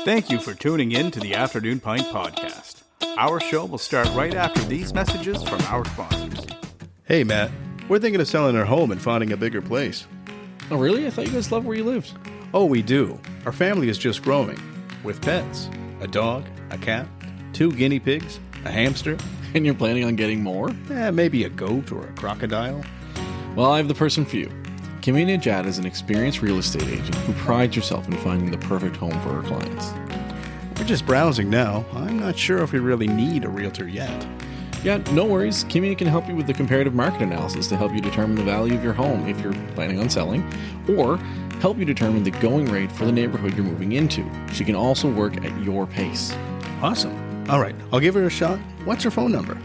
Thank you for tuning in to the Afternoon Pint Podcast. Our show will start right after these messages from our sponsors. Hey, Matt. We're thinking of selling our home and finding a bigger place. Oh, really? I thought you guys loved where you lived. Oh, we do. Our family is just growing. With pets. A dog, a cat, 2 guinea pigs, a hamster. And you're planning on getting more? Maybe a goat or a crocodile. Well, I have the person for you. Kimmy Najat is an experienced real estate agent who prides herself in finding the perfect home for her clients. We're just browsing now. I'm not sure if we really need a realtor yet. Yeah, no worries. Kimmy can help you with the comparative market analysis to help you determine the value of your home if you're planning on selling, or help you determine the going rate for the neighborhood you're moving into. She can also work at your pace. Awesome. All right, I'll give her a shot. What's her phone number?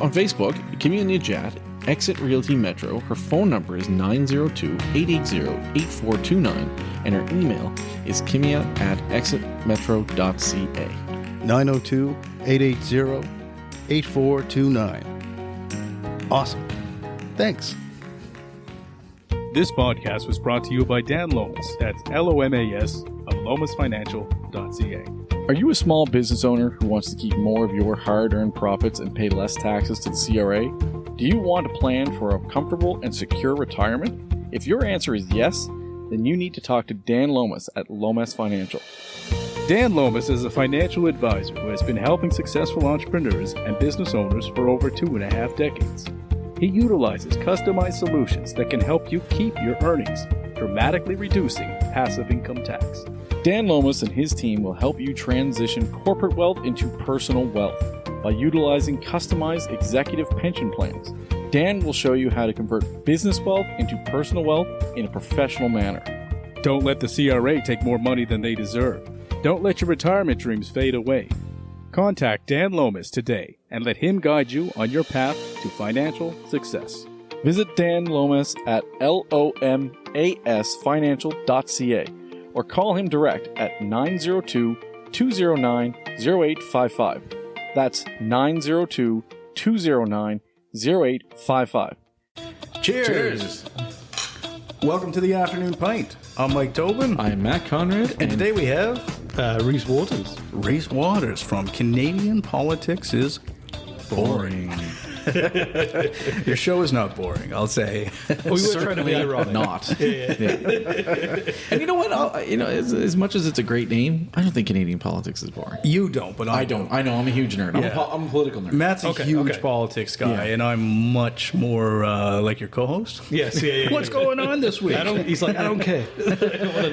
On Facebook, Kimmy Najat, Exit Realty Metro. Her phone number is 902-880-8429, and her email is kimia@exitmetro.ca. 902-880-8429. Awesome. Thanks. This podcast was brought to you by Dan Lomas. That's LOMAS of lomasfinancial.ca. Are you a small business owner who wants to keep more of your hard-earned profits and pay less taxes to the CRA? Do you want to plan for a comfortable and secure retirement? If your answer is yes, then you need to talk to Dan Lomas at Lomas Financial. Dan Lomas is a financial advisor who has been helping successful entrepreneurs and business owners for over 2.5 decades. He utilizes customized solutions that can help you keep your earnings, dramatically reducing passive income tax. Dan Lomas and his team will help you transition corporate wealth into personal wealth by utilizing customized executive pension plans. Dan will show you how to convert business wealth into personal wealth in a professional manner. Don't let the CRA take more money than they deserve. Don't let your retirement dreams fade away. Contact Dan Lomas today and let him guide you on your path to financial success. Visit Dan Lomas at lomasfinancial.ca or call him direct at 902-209-0855. That's 902-209-0855. Cheers. Welcome to the Afternoon Pint. I'm Mike Tobin. I'm Matt Conrad. And today we have Rhys Waters. Rhys Waters from Canadian Politics is Boring. Your show is not boring, I'll say. We were trying to be ironic. Not. Yeah. And you know what? As much as it's a great name, I don't think Canadian politics is boring. You don't, but I don't. I know. I'm a huge nerd. Yeah. I'm a political nerd. Matt's a huge politics guy, and I'm much more like your co-host. Yes. Yeah. What's going on this week? He's like, I don't care. I don't want to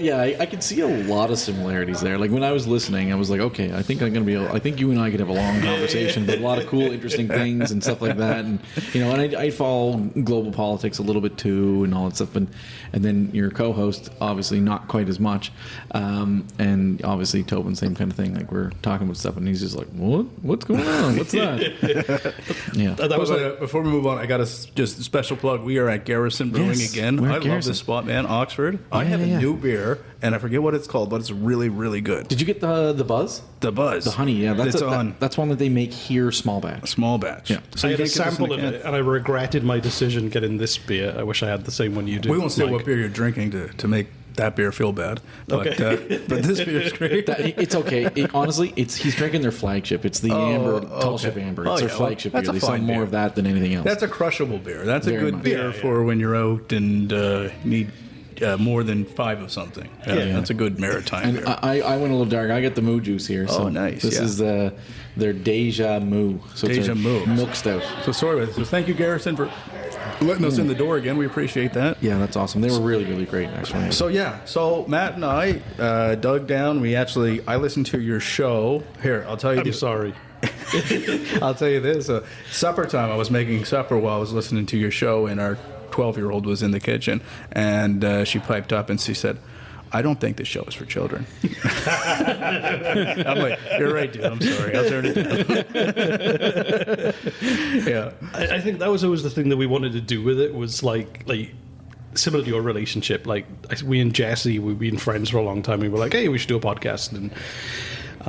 know. I could see a lot of similarities there. Like when I was listening, I was like, okay, I think I think you and I could have a long conversation, but a lot of cool, interesting things and stuff like that. And and I follow global politics a little bit too, and all that stuff. And then your co-host, obviously not quite as much. And obviously Tobin, same kind of thing. Like we're talking about stuff, and he's just like, what? What's going on? What's that? Yeah. That was before we move on, I got just a special plug. We are at Garrison Brewing again. I love this spot, man. Oxford. I have a new beer, and I forget what it's called, but it's really, really good. Did you get the buzz? The Buzz. The honey, yeah. That's one that they make here, small batch. Small batch. Yeah. So I had a sample of it, and I regretted my decision getting this beer. I wish I had the same one you do. We won't say what beer you're drinking to make that beer feel bad. But, but this beer is great. It's okay. Honestly, he's drinking their flagship. It's the Tall Ship Amber. It's their flagship beer. They sell more of that than anything else. That's a crushable beer. That's a good beer for when you're out and need more than 5 of something. That's a good maritime beer. I went a little dark. I got the Moo juice here. So nice. This is their Deja Moo. So Deja Moo. Milk stout. So sorry about this. So thank you, Garrison, for letting us in the door again. We appreciate that. Yeah, that's awesome. They were really, really great, actually. So Matt and I dug down. I listened to your show. Here, I'll tell you. I'm sorry. I'll tell you this. Supper time. I was making supper while I was listening to your show, and our 12-year-old was in the kitchen, and she piped up and she said, I don't think this show is for children. I'm like, you're right, dude. I'm sorry. I'll turn it down. Yeah. I think that was always the thing that we wanted to do with it, was like similar to your relationship. Like we and Jesse, we've been friends for a long time. We were like, hey, we should do a podcast. And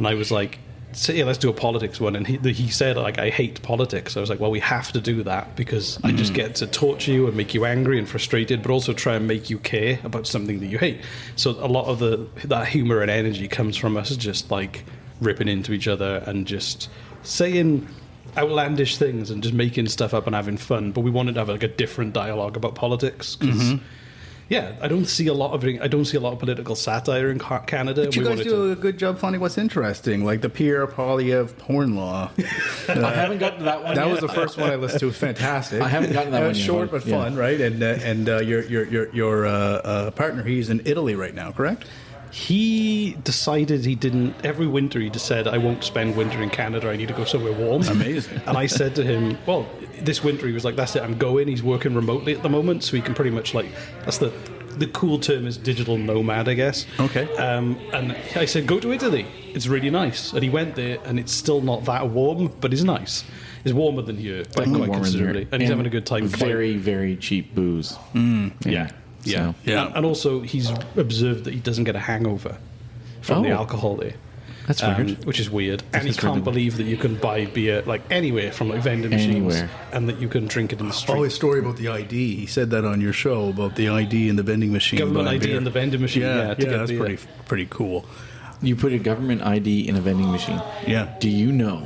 I was like, say, yeah, let's do a politics one. And he said, like, I hate politics. I was like, well, we have to do that because I just get to torture you and make you angry and frustrated, but also try and make you care about something that you hate. So a lot of that humor and energy comes from us just, like, ripping into each other and just saying outlandish things and just making stuff up and having fun. But we wanted to have, like, a different dialogue about politics because... Yeah, I don't see a lot of political satire in Canada. But you guys do a good job finding what's interesting, like the Pierre Poilievre porn law. I haven't gotten to that one. That yet. was the first one I listened to. It was fantastic. I haven't gotten that one. It's yet, short but fun, right? And your partner, he's in Italy right now, correct? He decided he didn't. Every winter, he just said, "I won't spend winter in Canada. I need to go somewhere warm." Amazing. And I said to him, "Well, this winter," he was like, "That's it. I'm going." He's working remotely at the moment, so he can pretty much that's the cool term is digital nomad, I guess. Okay. And I said, "Go to Italy. It's really nice." And he went there, and it's still not that warm, but it's nice. It's warmer than here, by quite considerably, and he's having a good time. Very, very cheap booze. Yeah. Yeah, So. Yeah. And also, he's observed that he doesn't get a hangover from the alcohol there. That's weird. Which is weird. And he is really can't believe that you can buy beer like anywhere from like vending machines, Anywhere. and that you can drink it in the street. Oh, his story about the ID. He said that on your show about the ID and the vending machine. Government buying ID beer. in the vending machine. Yeah, to get that's beer. pretty cool. You put a government ID in a vending machine. Yeah. Do you know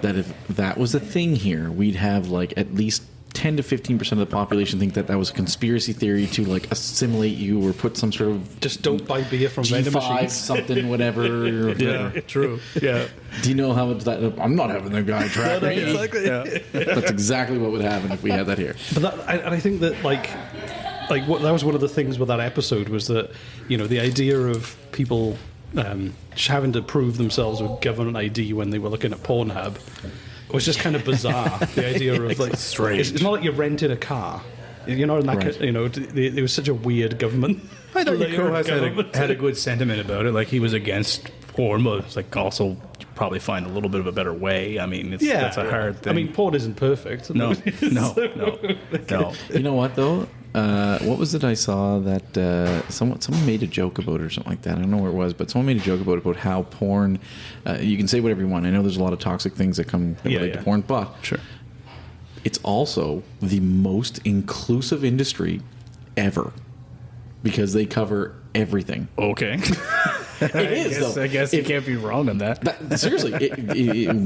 that if that was a thing here, we'd have like at least 10 to 15% of the population think that was a conspiracy theory to like assimilate you or put some sort of Just don't buy beer from vending G5 machines. something whatever. Yeah, true. Yeah. Do you know how much that? I'm not having the guy track me. Yeah. That's exactly what would happen if we had that here. But I think that like what that was one of the things with that episode was that the idea of people just having to prove themselves with government ID when they were looking at Pornhub was just kind of bizarre. The idea of like strange. It's not like you're renting a car. You're not in that. Right. There was such a weird government. I thought layer Yoko of has government. had a good sentiment about it. Like he was against porn, but it's like also you probably find a little bit of a better way. I mean, that's a hard thing. I mean, porn isn't perfect. no. You know what though? What was it I saw that someone made a joke about it or something like that? I don't know where it was, but someone made a joke about how porn. You can say whatever you want. I know there's a lot of toxic things that relate to porn, but Sure. it's also the most inclusive industry ever because they cover everything. Okay. It is, though. I guess you can't be wrong on that. Seriously,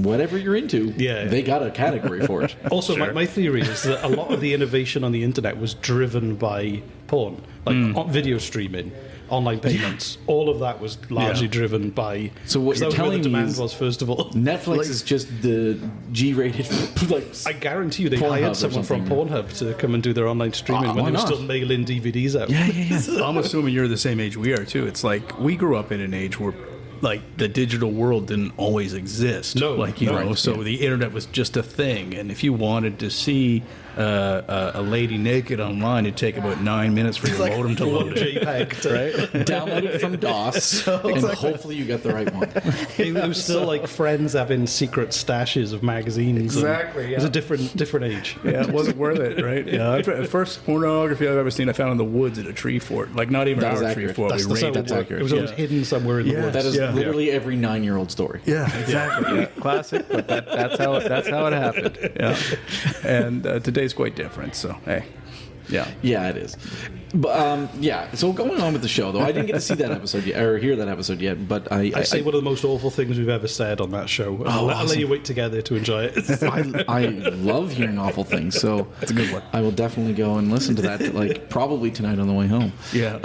whatever you're into, they got a category for it. Also, my theory is that a lot of the innovation on the internet was driven by porn, like on video streaming, online payments. All of that was largely driven by. So what 'cause you're that was where telling the me demand is was first of all. Netflix is just the G-rated. Like I guarantee you, they Pornhub or hired someone from something. Pornhub to come and do their online streaming when why they were not? still mailing DVDs out. yeah. I'm assuming you're the same age we are too. It's like we grew up in an age where like the digital world didn't always exist. No, like you no. know, Right, so the internet was just a thing, and if you wanted to see a lady naked online, it'd take about 9 minutes for your modem to load it. JPEG, Right? Download it from DOS, and hopefully you get the right one. It was still like friends having secret stashes of magazines. Exactly, It was yeah. a different age. Yeah, it wasn't worth it, right? Yeah, the first pornography I've ever seen, I found in the woods at a tree fort. Like not even That is our tree accurate. fort. That's We how raided it worked. it. It was always hidden somewhere in the Yeah. woods. That is Yeah. literally every 9-year-old story. Yeah, exactly. Yeah. Classic, but that's how it happened. Yeah, and today's quite different. So hey, Yeah, it is. But so going on with the show, though, I didn't get to see that episode yet, or hear that episode yet. But I say one of the most awful things we've ever said on that show. I'll let you wait together to enjoy it. I love hearing awful things, so it's a good one. I will definitely go and listen to that, like probably tonight on the way home. Yeah.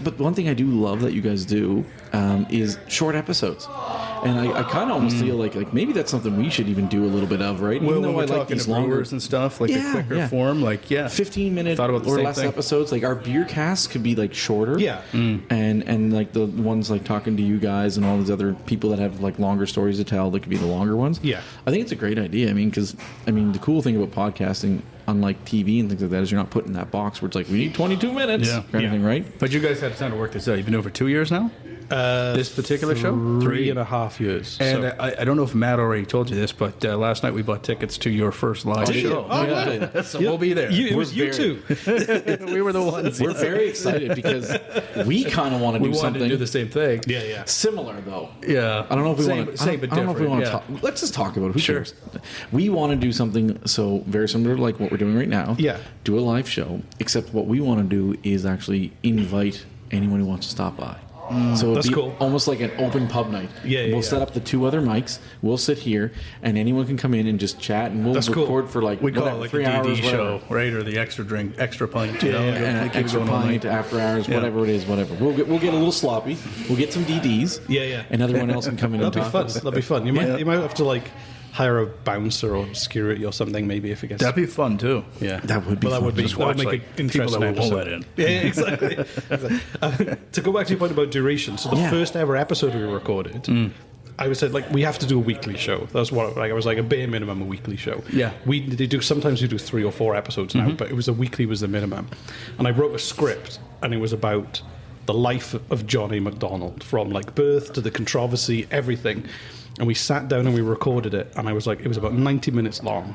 But one thing I do love that you guys do is short episodes, and I kind of almost feel like maybe that's something we should even do a little bit of, right? Well, Even when though we're I like talking these to longer brewers and stuff, like the quicker form, 15-minute Thought about the or same less thing. episodes. Like our beer casts could be like shorter, Yeah. and like the ones like talking to you guys and all these other people that have like longer stories to tell, they could be the longer ones. Yeah. I think it's a great idea. I mean, because the cool thing about podcasting, unlike TV and things like that, is you're not put in that box where it's like we need 22 minutes, kind of thing, right? But you guys had time to work this out. You've been over 2 years now. This particular show? 3.5 years. And so. I don't know if Matt already told you this, but last night we bought tickets to your first live show. Oh, yeah. So we'll be there. It was you two. We were the ones. We're very excited because we kind of want to do We wanted something to do the same thing. Yeah. similar, though. Yeah. I don't know if we Same- want to. same but I don't know if we different, want to yeah. talk. Let's just talk about it. Who Sure. cares? We want to do something so very similar to like what we're doing right now. Yeah. Do a live show, except what we want to do is actually invite anyone who wants to stop by. So it'd That's be cool. almost like an open pub night. We'll set up the 2 other mics. We'll sit here, and anyone can come in and just chat, and we'll That's cool. record for like We call whatever, it like 3 a hours, DD whatever. show, right? Or the extra drink, extra pint. You know? And Keep it extra going all pint, night. after hours, Yeah. whatever it is, whatever. We'll get a little sloppy. We'll get some DDs. Yeah. And everyone else can come in and That'll be talk. fun. to us. That'll be fun. You might have to like hire a bouncer or security or something maybe if it gets. That'd be fun too. Yeah, That would be Well, that fun. would be. Just That would watch, make like, an people interesting that we won't episode. let in. Yeah, exactly. To go back to your point about duration, so the first ever episode we recorded, I would say like we have to do a weekly show. That's what I was like a bare minimum a weekly show. Yeah. Sometimes we do 3 or 4 episodes now, but it was a weekly was the minimum. And I wrote a script, and it was about the life of Johnny McDonald from like birth to the controversy, everything. And we sat down and we recorded it, and I was like, it was about 90 minutes long.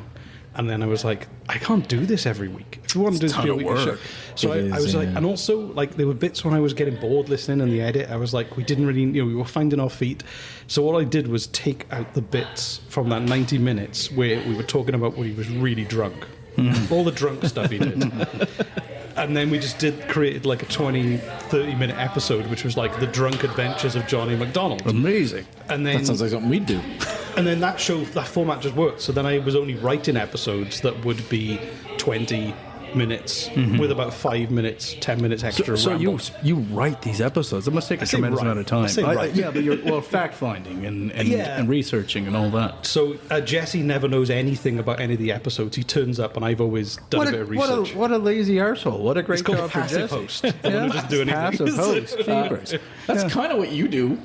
And then I was like, I can't do this every week. If we want to do It's a this ton every of weekly show. work. So It I is, was like, yeah. and also like there were bits when I was getting bored listening in the edit. I was like, we didn't really, we were finding our feet. So what I did was take out the bits from that 90 minutes where we were talking about when he was really drunk. All the drunk stuff he did. And then we just created like a 20, 30-minute episode, which was like the drunk adventures of Johnny McDonald. Amazing. And then That sounds like something we'd do. and then that format just worked. So then I was only writing episodes that would be 20 minutes with about 5 minutes, 10 minutes extra. So ramble. you write these episodes. It must take a say tremendous write. amount of time. I say write. Yeah, but you're fact finding and Yeah. and researching and all that. So Jesse never knows anything about any of the episodes. He turns up, and I've always done a bit of research. What a lazy arsehole. What a great It's called job a for passive Jesse. host. I wouldn't just do anything. Passive host. Keepers. That's kind of what you do.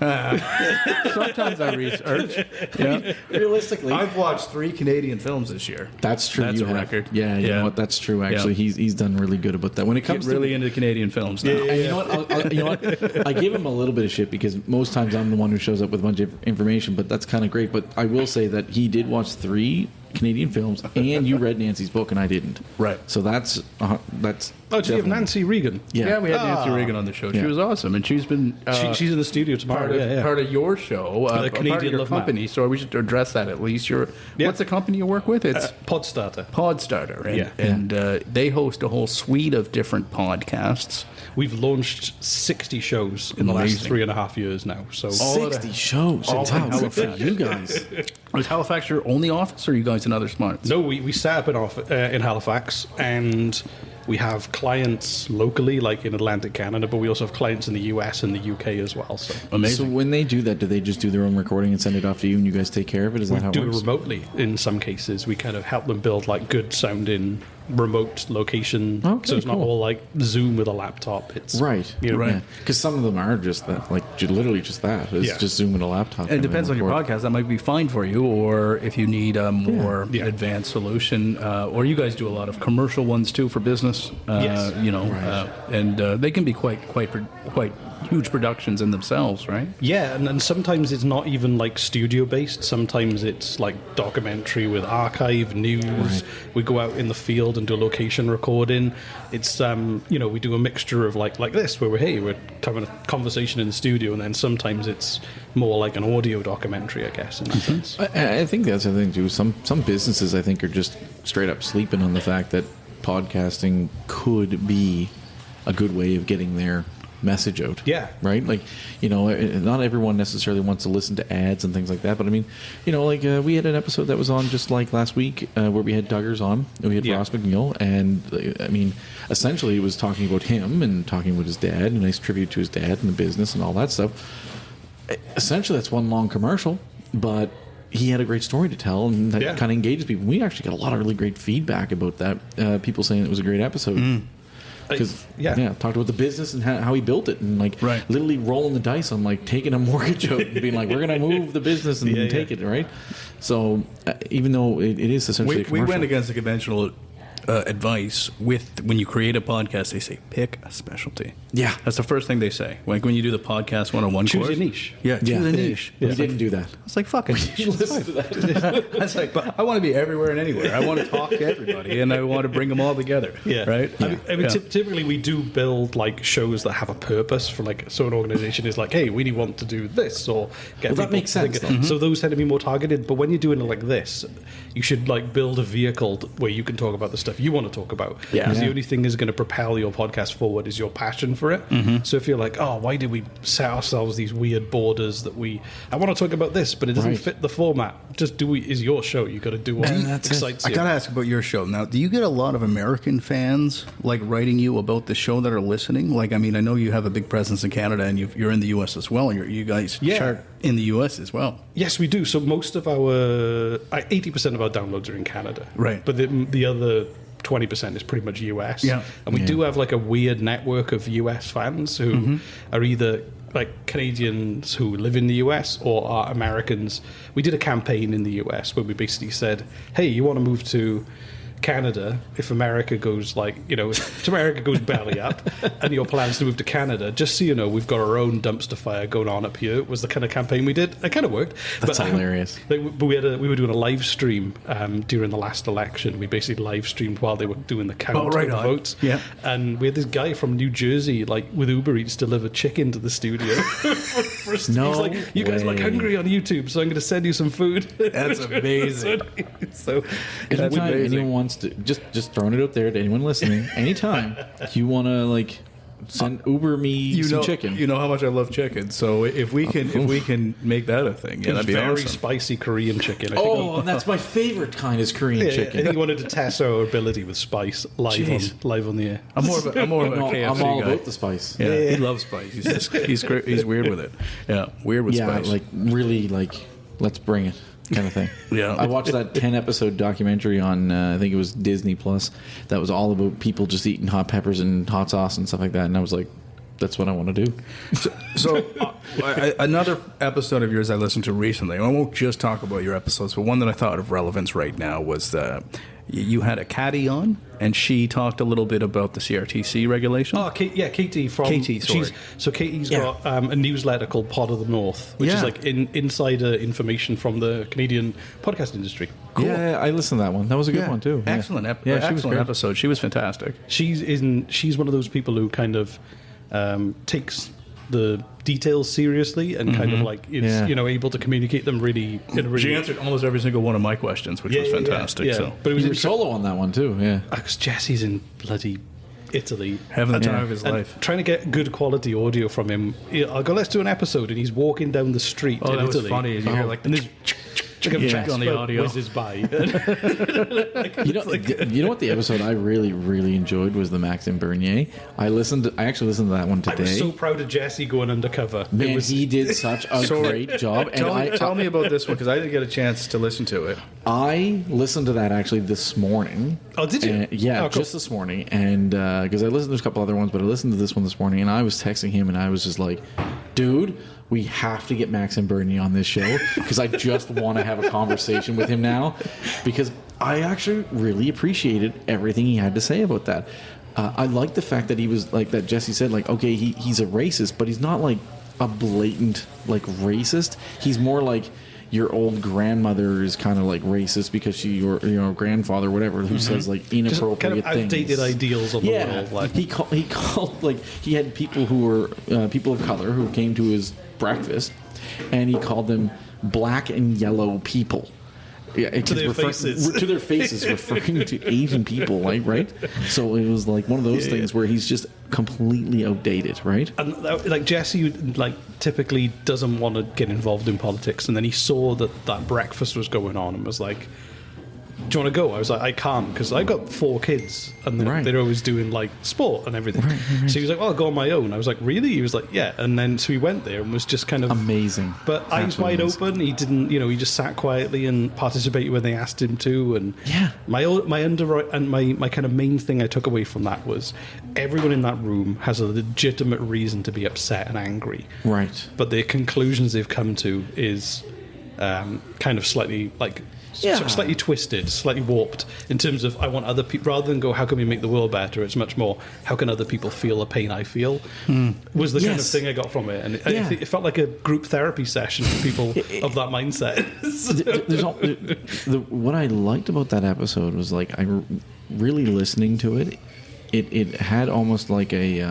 Sometimes I research. Yeah. Realistically, I've watched 3 Canadian films this year. that's true. That's you a have. record. Yeah, you Yeah. know what? That's true. Actually, Yeah. he's done really good about that. When it Get comes really to into Canadian films now. And you know what? You know what? I give him a little bit of shit because most times I'm the one who shows up with a bunch of information, but that's kind of great. But I will say that he did watch 3 Canadian films, and you read Nancy's book, and I didn't. Right. So that's Oh, do you have definitely- Nancy Regan? Yeah, we had Nancy Reagan on the show. She Yeah. was awesome, and she's been She's in the studio tomorrow. part of your show, part of Canadian your Love Map. company. So we should address that at least. Yeah. What's the company you work with? It's Podstarter. Podstarter, and, Yeah. and they host a whole suite of different podcasts. We've launched 60 shows in the last Amazing. 3.5 years now. So 60 shows. all Wow, in good for Halifax. you guys. Was Halifax your only office, or are you guys in other spots? no, we set up in Halifax, and we have clients locally, like in Atlantic Canada, but we also have clients in the US and the UK as well. So So Amazing. when they do that, do they just do their own recording and send it off to you, and you guys take care of it? Is that how it do it works? remotely in some cases. We kind of help them build like good sounding remote location, Okay, so it's not cool. all like Zoom with a laptop. It's Right. you know, Right. Because some of them are just that, like literally just that. It's Yeah. just Zoom with a laptop. It depends on your record. podcast. That might be fine for you, or if you need a more Yeah. advanced solution, or you guys do a lot of commercial ones too for business. Yes. And they can be quite huge productions in themselves, right? Yeah, and sometimes it's not even like studio based. Sometimes it's like documentary with archive news. We go out in the field and do location recording. It's we do a mixture of like this where we're having a conversation in the studio, and then sometimes it's more like an audio documentary, I guess. In that sense. I think that's the thing too. Some businesses I think are just straight up sleeping on the fact that podcasting could be a good way of getting their message out. Yeah. Right? Like, not everyone necessarily wants to listen to ads and things like that, but I mean, we had an episode that was on just like last week where we had Duggars on, and we had Yeah. Ross McNeil, and I mean, essentially it was talking about him and talking about his dad, and a nice tribute to his dad and the business and all that stuff. Essentially that's one long commercial, but he had a great story to tell, and that Yeah. kind of engages people. We actually got a lot of really great feedback about that. People saying it was a great episode. Because talked about the business and how he built it, and like Right. literally rolling the dice on like taking a mortgage out and being like, we're gonna move the business and take it, right? So even though it is essentially a We commercial, went against the conventional advice with when you create a podcast. They say pick a specialty. Yeah. That's the first thing they say. Like when you do the podcast 101 Choose course. a niche. Yeah, choose a niche. We didn't do that. It's like fucking. Listen to that. That's like, but I want to be everywhere and anywhere. I want to talk to everybody, and I want to bring them all together. Yeah, right. I mean, typically we do build like shows that have a purpose for like. So an organization is like, hey, we want to do this or get. Well, that makes sense. So those tend to be more targeted. But when you're doing it like this, you should like build a vehicle where you can talk about the stuff you want to talk about. Yeah. Because the Yeah. only thing is going to propel your podcast forward is your passion for it. So if you're like, oh, why did we set ourselves these weird borders that I want to talk about this, but it doesn't Right. fit the format. Just do it is your show. You got to do what that's it. excites I you. gotta ask about your show now. Do you get a lot of American fans like writing you about the show that are listening? Like, I mean, I know you have a big presence in Canada, and you're in the U.S. as well. And you guys Yeah. chart in the U.S. as well. Yes, we do. So most of our 80% of our downloads are in Canada, Right. But the other 20% is pretty much US. Yeah. And we do have like a weird network of US fans who are either like Canadians who live in the US or are Americans. We did a campaign in the US where we basically said, hey, you want to move to Canada, if America goes like, if America goes belly up and your plans to move to Canada, just so you know, we've got our own dumpster fire going on up here, was the kind of campaign we did. It kind of worked. That's hilarious. But we were doing a live stream during the last election. We basically live streamed while they were doing the count right of the on. votes. Yeah. And we had this guy from New Jersey, like with Uber Eats, deliver chicken to the studio. No He's like, you guys look way. hungry on YouTube, so I'm going to send you some food. That's amazing. So That's Anytime amazing. anyone wants to, just throwing it out there to anyone listening, anytime you want to like send Uber me some chicken. You know how much I love chicken. So if we can make that a thing, yeah, that'd be very awesome. spicy Korean chicken. I think Oh, and that's my favorite kind is Korean I think chicken. he wanted to test our ability with spice live on the air. I'm more of a No, KFC I'm all guy. about the spice. Yeah, he loves spice. He's weird with it. Yeah, weird with Yeah, spice. like really, like let's bring it kind of thing. Yeah. I watched that 10-episode documentary on I think it was Disney Plus that was all about people just eating hot peppers and hot sauce and stuff like that, and I was like, that's what I want to do. So another episode of yours I listened to recently. I won't just talk about your episodes, but one that I thought of relevance right now was you had a caddy on, and she talked a little bit about the CRTC regulation. Oh, Katie from Katie, sorry. Katie's Yeah. got a newsletter called Pod of the North, which Yeah. is like insider information from the Canadian podcast industry. Yeah, I listened to that one. That was a good one too. Yeah. Excellent, Yeah, she was excellent great. episode. She was fantastic. She's one of those people who kind of takes the details seriously and kind of like is Yeah. able to communicate them really in a really. She answered almost every single one of my questions, which was fantastic. Yeah. So But it was You were solo on that one too. Yeah. because Jesse's in bloody Italy. having the time Yeah. of his And life. trying to get good quality audio from him. I'll go, let's do an episode, and he's walking down the street Oh, in that was Italy. funny. You hear like And there's like a Yeah. on the Vespa audio. whizzes by. You know what the episode I really enjoyed was the Maxim Bernier. I actually listened to that one I today. was so proud of Jesse going undercover. Man, he did such a great job. And Tell me about this one because I didn't get a chance to listen to it. I listened to that actually this morning. Oh, did you? And- yeah, Oh, cool. just this morning. And because I listened to a couple other ones, but I listened to this one this morning, and I was texting him, and I was just like, dude, we have to get Max and Bernie on this show because I just want to have a conversation with him now because I actually really appreciated everything he had to say about that. I like the fact that he was like that Jesse said, like, okay, he's a racist, but he's not like a blatant like racist. He's more like your old grandmother is kind of like racist because your grandfather, whatever, who says like Just inappropriate kind of outdated things. ideals on the world. Like, He called like he had people who were people of color who came to his breakfast, and he called them black and yellow people. Yeah, To their faces. to their faces, referring to Asian people, like right. So it was like one of those things where he's just completely outdated, right? and like Jesse, like typically doesn't want to get involved in politics, and then he saw that breakfast was going on and was like, do you want to go? I was like, I can't because I got 4 kids and they're always doing like sport and everything. So he was like, well, I'll go on my own. I was like, really? He was like, yeah. And then so he went there and was just kind of Amazing. but eyes Absolutely wide amazing. open. He didn't, he just sat quietly and participated when they asked him to. And Yeah. my kind of main thing I took away from that was everyone in that room has a legitimate reason to be upset and angry. Right. But the conclusions they've come to is kind of slightly like Yeah. slightly twisted, slightly warped in terms of I want other people, rather than go, how can we make the world better? It's much more, how can other people feel the pain I feel? Was the kind of Yes. thing I got from it. And Yeah. it felt like a group therapy session for people of that mindset. What I liked about that episode was like really listening to it. It had almost like a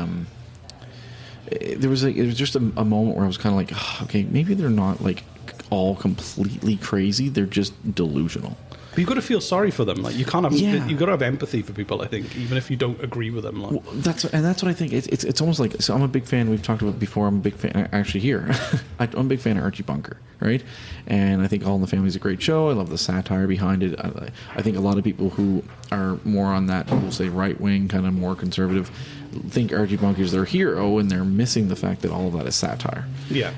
it was just a moment where I was kind of like, oh, okay, maybe they're not like all completely crazy. They're just delusional. But you've got to feel sorry for them. Like you can't have, Yeah. you've got to have empathy for people. I think, even if you don't agree with them. Like, Well, that's what I think. It's almost like, so I'm a big fan. We've talked about it before. I'm a big fan actually here. I'm a big fan of Archie Bunker, right? And I think All in the Family is a great show. I love the satire behind it. I think a lot of people who are more on that, we'll say right wing, kind of more conservative, think Archie Bunker is their hero, and they're missing the fact that all of that is satire. yeah,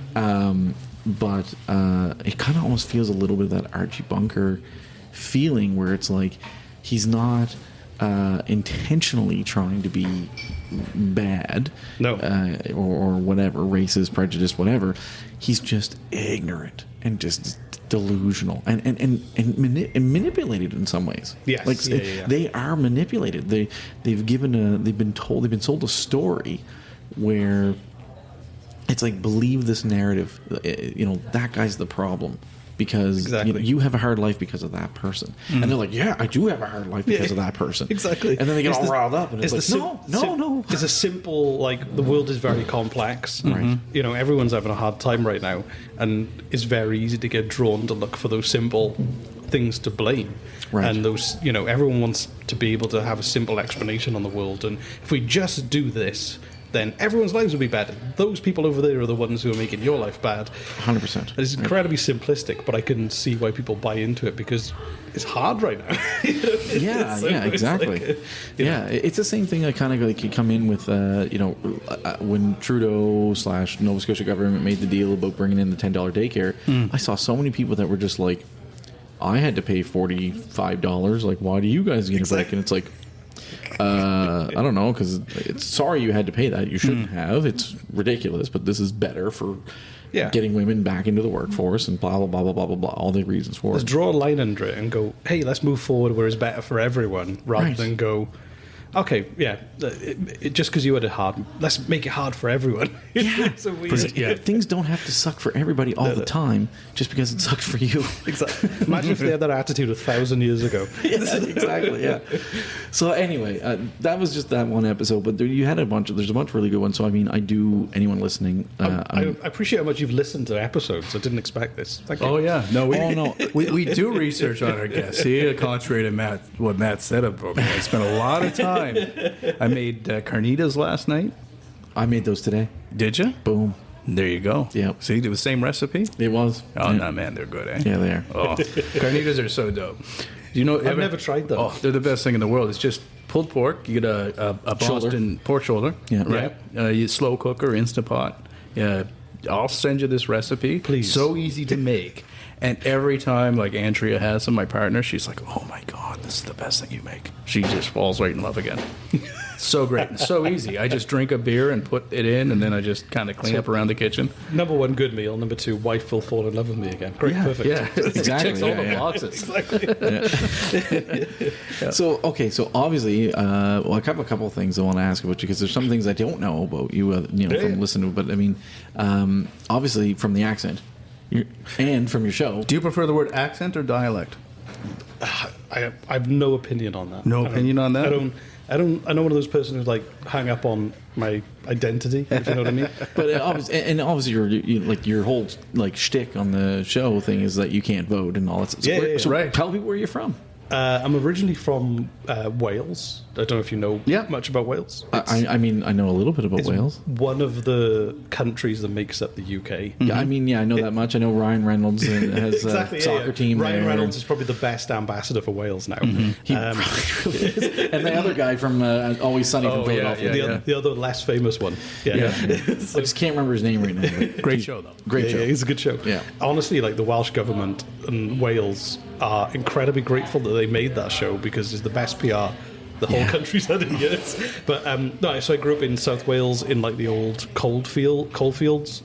But it kind of almost feels a little bit of that Archie Bunker feeling where it's like he's not intentionally trying to be bad, No. or whatever, racist, prejudiced, whatever. He's just ignorant and just delusional and manipulated in some ways. Yes. Like Yeah. they are manipulated. They've been sold a story where it's like, believe this narrative, that guy's the problem because Exactly. you have a hard life because of that person. And they're like, yeah, I do have a hard life because of that person. Exactly. And then they get It's all the- riled up and it's like, no. It's a simple, like, the world is very complex. Right. Everyone's having a hard time right now, and it's very easy to get drawn to look for those simple things to blame. Right. And those, everyone wants to be able to have a simple explanation on the world. And if we just do this, then everyone's lives will be better. Those people over there are the ones who are making your life bad. 100%. It's incredibly simplistic, but I can see why people buy into it because it's hard right now. Yeah, So yeah, it's exactly. like, It's the same thing. I kind of like you come in with, when Trudeau / Nova Scotia government made the deal about bringing in the $10 daycare. I saw so many people that were just like, I had to pay $45. Like, why do you guys get a break? And it's like, I don't know, because it's sorry you had to pay that. You shouldn't have. It's ridiculous, but this is better for getting women back into the workforce and blah, blah, blah, blah, blah, blah, blah, all the reasons for Let's it. draw a line under it and go, hey, let's move forward where it's better for everyone, rather Right. than go, okay, just because you had it hard, let's make it hard for everyone. Yeah. It's so weird. Things don't have to suck for everybody all the time just because it sucked for you. Exactly. Imagine if they had that attitude 1,000 years ago. Yeah, exactly. Yeah. So anyway, that was just that one episode, but you had there's a bunch of really good ones. So I mean, anyone listening, I appreciate how much you've listened to episodes. I didn't expect this. Thank you. Oh yeah, no, no. we do research on our guests. See, contrary to what Matt said about me, I spent a lot of time. I made carnitas last night. I made those today. Did you? Boom. There you go. Yep. See, the same recipe. It was. Oh Yeah. no, man, they're good, eh? Yeah, they are. Oh, carnitas are so dope. Do you know? I've never tried them. Oh, they're the best thing in the world. It's just pulled pork. You get a Shoulder. Boston pork shoulder. Yeah. Right. You slow cook or Instant Pot. Yeah. I'll send you this recipe. Please. So easy to make. And every time, like Andrea has them, my partner, she's like, "Oh my God, this is the best thing you make." She just falls right in love again. So great, and so easy. I just drink a beer and put it in, and then I just kind of clean up around the kitchen. Number one, good meal. Number two, wife will fall in love with me again. Great, perfect. Yeah, Exactly, Checks all yeah, the yeah. boxes. So obviously, a couple of things I want to ask about you because there's some things I don't know about you, from listening to. But I mean, obviously from the accent, and from your show. Do you prefer the word accent or dialect? I have no opinion on that. No opinion on that? I'm one of those persons who like hang up on my identity, if you know what I mean. But obviously, your whole like shtick on the show thing is that you can't vote and all that. So right. Tell people where you're from. I'm originally from Wales. I don't know if you know much about Wales. I mean, I know a little bit about Wales. One of the countries that makes up the UK. Yeah, I mean, I know that much. I know Ryan Reynolds has Exactly, a soccer team. Ryan there. Reynolds is probably the best ambassador for Wales now. He probably really is. And the other guy from Always Sunny from Philadelphia. The other less famous one. I just can't remember his name right now. Great show, though. Great show. Yeah, it's a good show. Yeah. Honestly, like the Welsh government and Wales are incredibly grateful that they made that show because it's the best PR The whole country's had it years. But no, so I grew up in South Wales in like the old coalfields.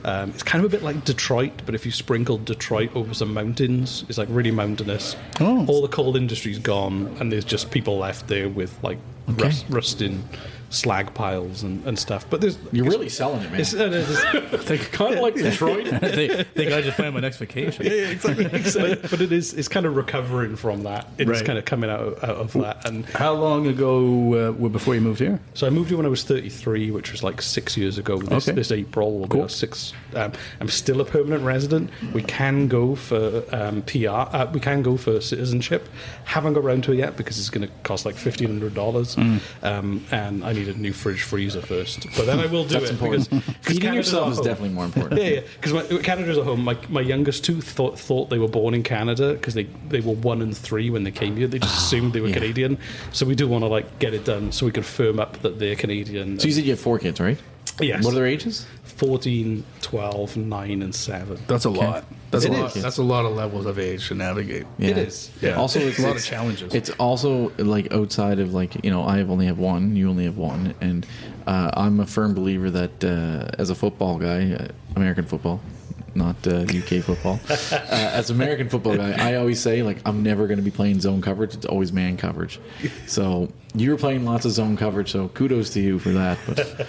It's kind of a bit like Detroit, but if you sprinkled Detroit over some mountains, it's like really mountainous. Oh. All the coal industry's gone, and there's just people left there with like rusting slag piles and stuff. But you're really selling it, man. It's kind of like Detroit. I think I just planned my next vacation. Yeah, exactly. But it's kind of recovering from that. It's kind of coming out of that. And how long ago before you moved here? so I moved here when I was 33, which was like 6 years ago. This April will be 6. I'm still a permanent resident. We can go for PR. We can go for citizenship. Haven't got around to it yet because it's going to cost like $1,500. And I need a new fridge freezer first. But then I will do it. Important. Because feeding Canada's yourself is definitely more important. Yeah. Because Canada's at home. My youngest two thought they were born in Canada because they were 1 and 3 when they came here. They just assumed they were Canadian. So we do want to like get it done so we can firm up that they're Canadian. So you said you have 4 kids, right? Yes. What are their ages? 14, 12, 9, and 7. That's a lot. That's It a lot. is. That's a lot of levels of age to navigate. Yeah. It is. Yeah. Also, it's a lot of challenges. It's also like outside of like, you know, I only have one, you only have one, and I'm a firm believer that as a football guy, American football, not UK football, as American football guy, I always say like I'm never going to be playing zone coverage. It's always man coverage. So you were playing lots of zone coverage. So kudos to you for that. But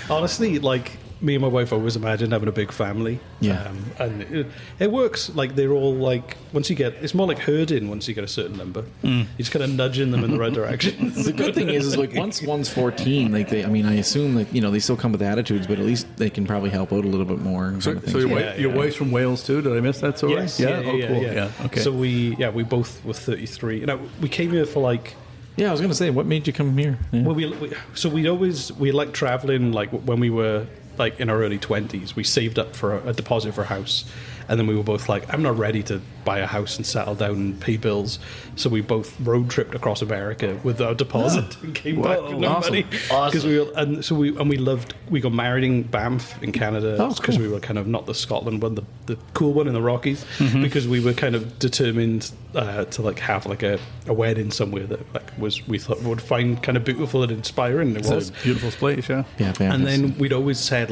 honestly, like me and my wife always imagined having a big family. Yeah. And it works. Like they're all like, once you get, it's more like herding once you get a certain number. You're just kind of nudging them in the right direction. the good thing is like once one's 14, like I assume that, you know, they still come with attitudes, but at least they can probably help out a little bit more. So your wife's from Wales too? Did I miss that story? Yes. Yeah. Oh, cool. Yeah. Okay. So we both were 33. You know, we came here for like, yeah, I was going to say, what made you come here? Yeah. well, we liked traveling. Like when we were like in our early 20s, we saved up for a deposit for a house, and then we were both like, I'm not ready to buy a house and settle down and pay bills, so we both road tripped across America with our deposit and came back with no money. Because we got married in Banff in Canada because we were kind of not the Scotland one, the cool one in the Rockies, because we were kind of determined to like have like a wedding somewhere that like we thought we would find kind of beautiful and inspiring. It was a beautiful place, yeah. And then we'd always said,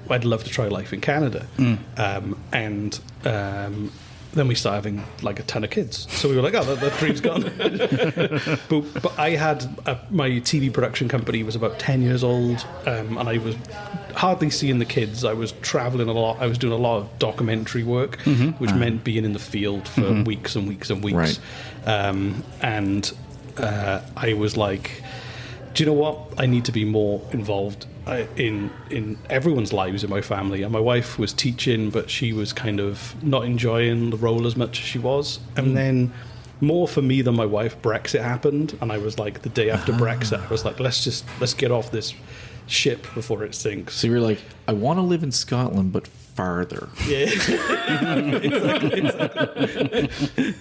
I'd love to try life in Canada. Then we started having like a ton of kids. So we were like, oh, that dream's gone. but I had my TV production company was about 10 years old, and I was hardly seeing the kids. I was traveling a lot. I was doing a lot of documentary work, which meant being in the field for weeks and weeks and weeks. Right. I was like, do you know what? I need to be more involved in everyone's lives in my family. And my wife was teaching, but she was kind of not enjoying the role as much as she was. And then more for me than my wife, Brexit happened, and I was like, the day after Brexit, I was like, let's get off this ship before it sinks. So you were like, I want to live in Scotland, but farther. Yeah. exactly.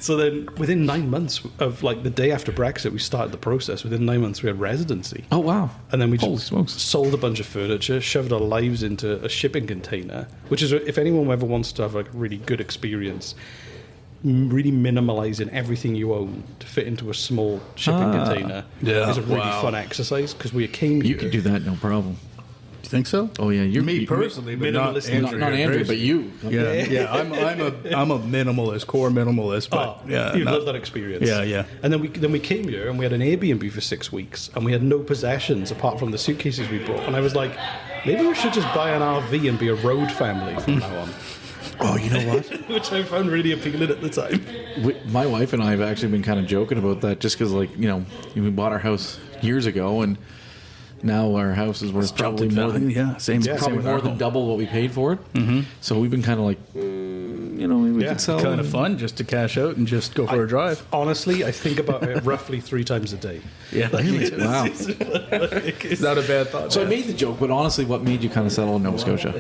So then within 9 months of like the day after Brexit, we started the process. Within 9 months we had residency. Oh wow. And then we just sold a bunch of furniture, shoved our lives into a shipping container, which is, if anyone ever wants to have a really good experience, really minimalizing everything you own to fit into a small shipping container is a really fun exercise, because we came here. You could do that, no problem. Do you think so? Oh yeah, you're me personally, but not Andrew. Not Andrew, but you. Yeah. I'm a minimalist, core minimalist. But you love that experience. Yeah. And then we came here and we had an Airbnb for 6 weeks, and we had no possessions apart from the suitcases we brought. And I was like, maybe we should just buy an RV and be a road family from now on. Oh, you know what? Which I found really appealing at the time. My wife and I have actually been kind of joking about that, just because, like, you know, we bought our house years ago, and now our house is worth probably more than more than double what we paid for it. Mm-hmm. So we've been kind of like, you know, we could sell. Kind of fun just to cash out and just go for a drive. Honestly, I think about it roughly 3 times a day. Yeah, really? Wow. It's not a bad thought. So I made the joke, but honestly, what made you kind of settle in Nova Scotia?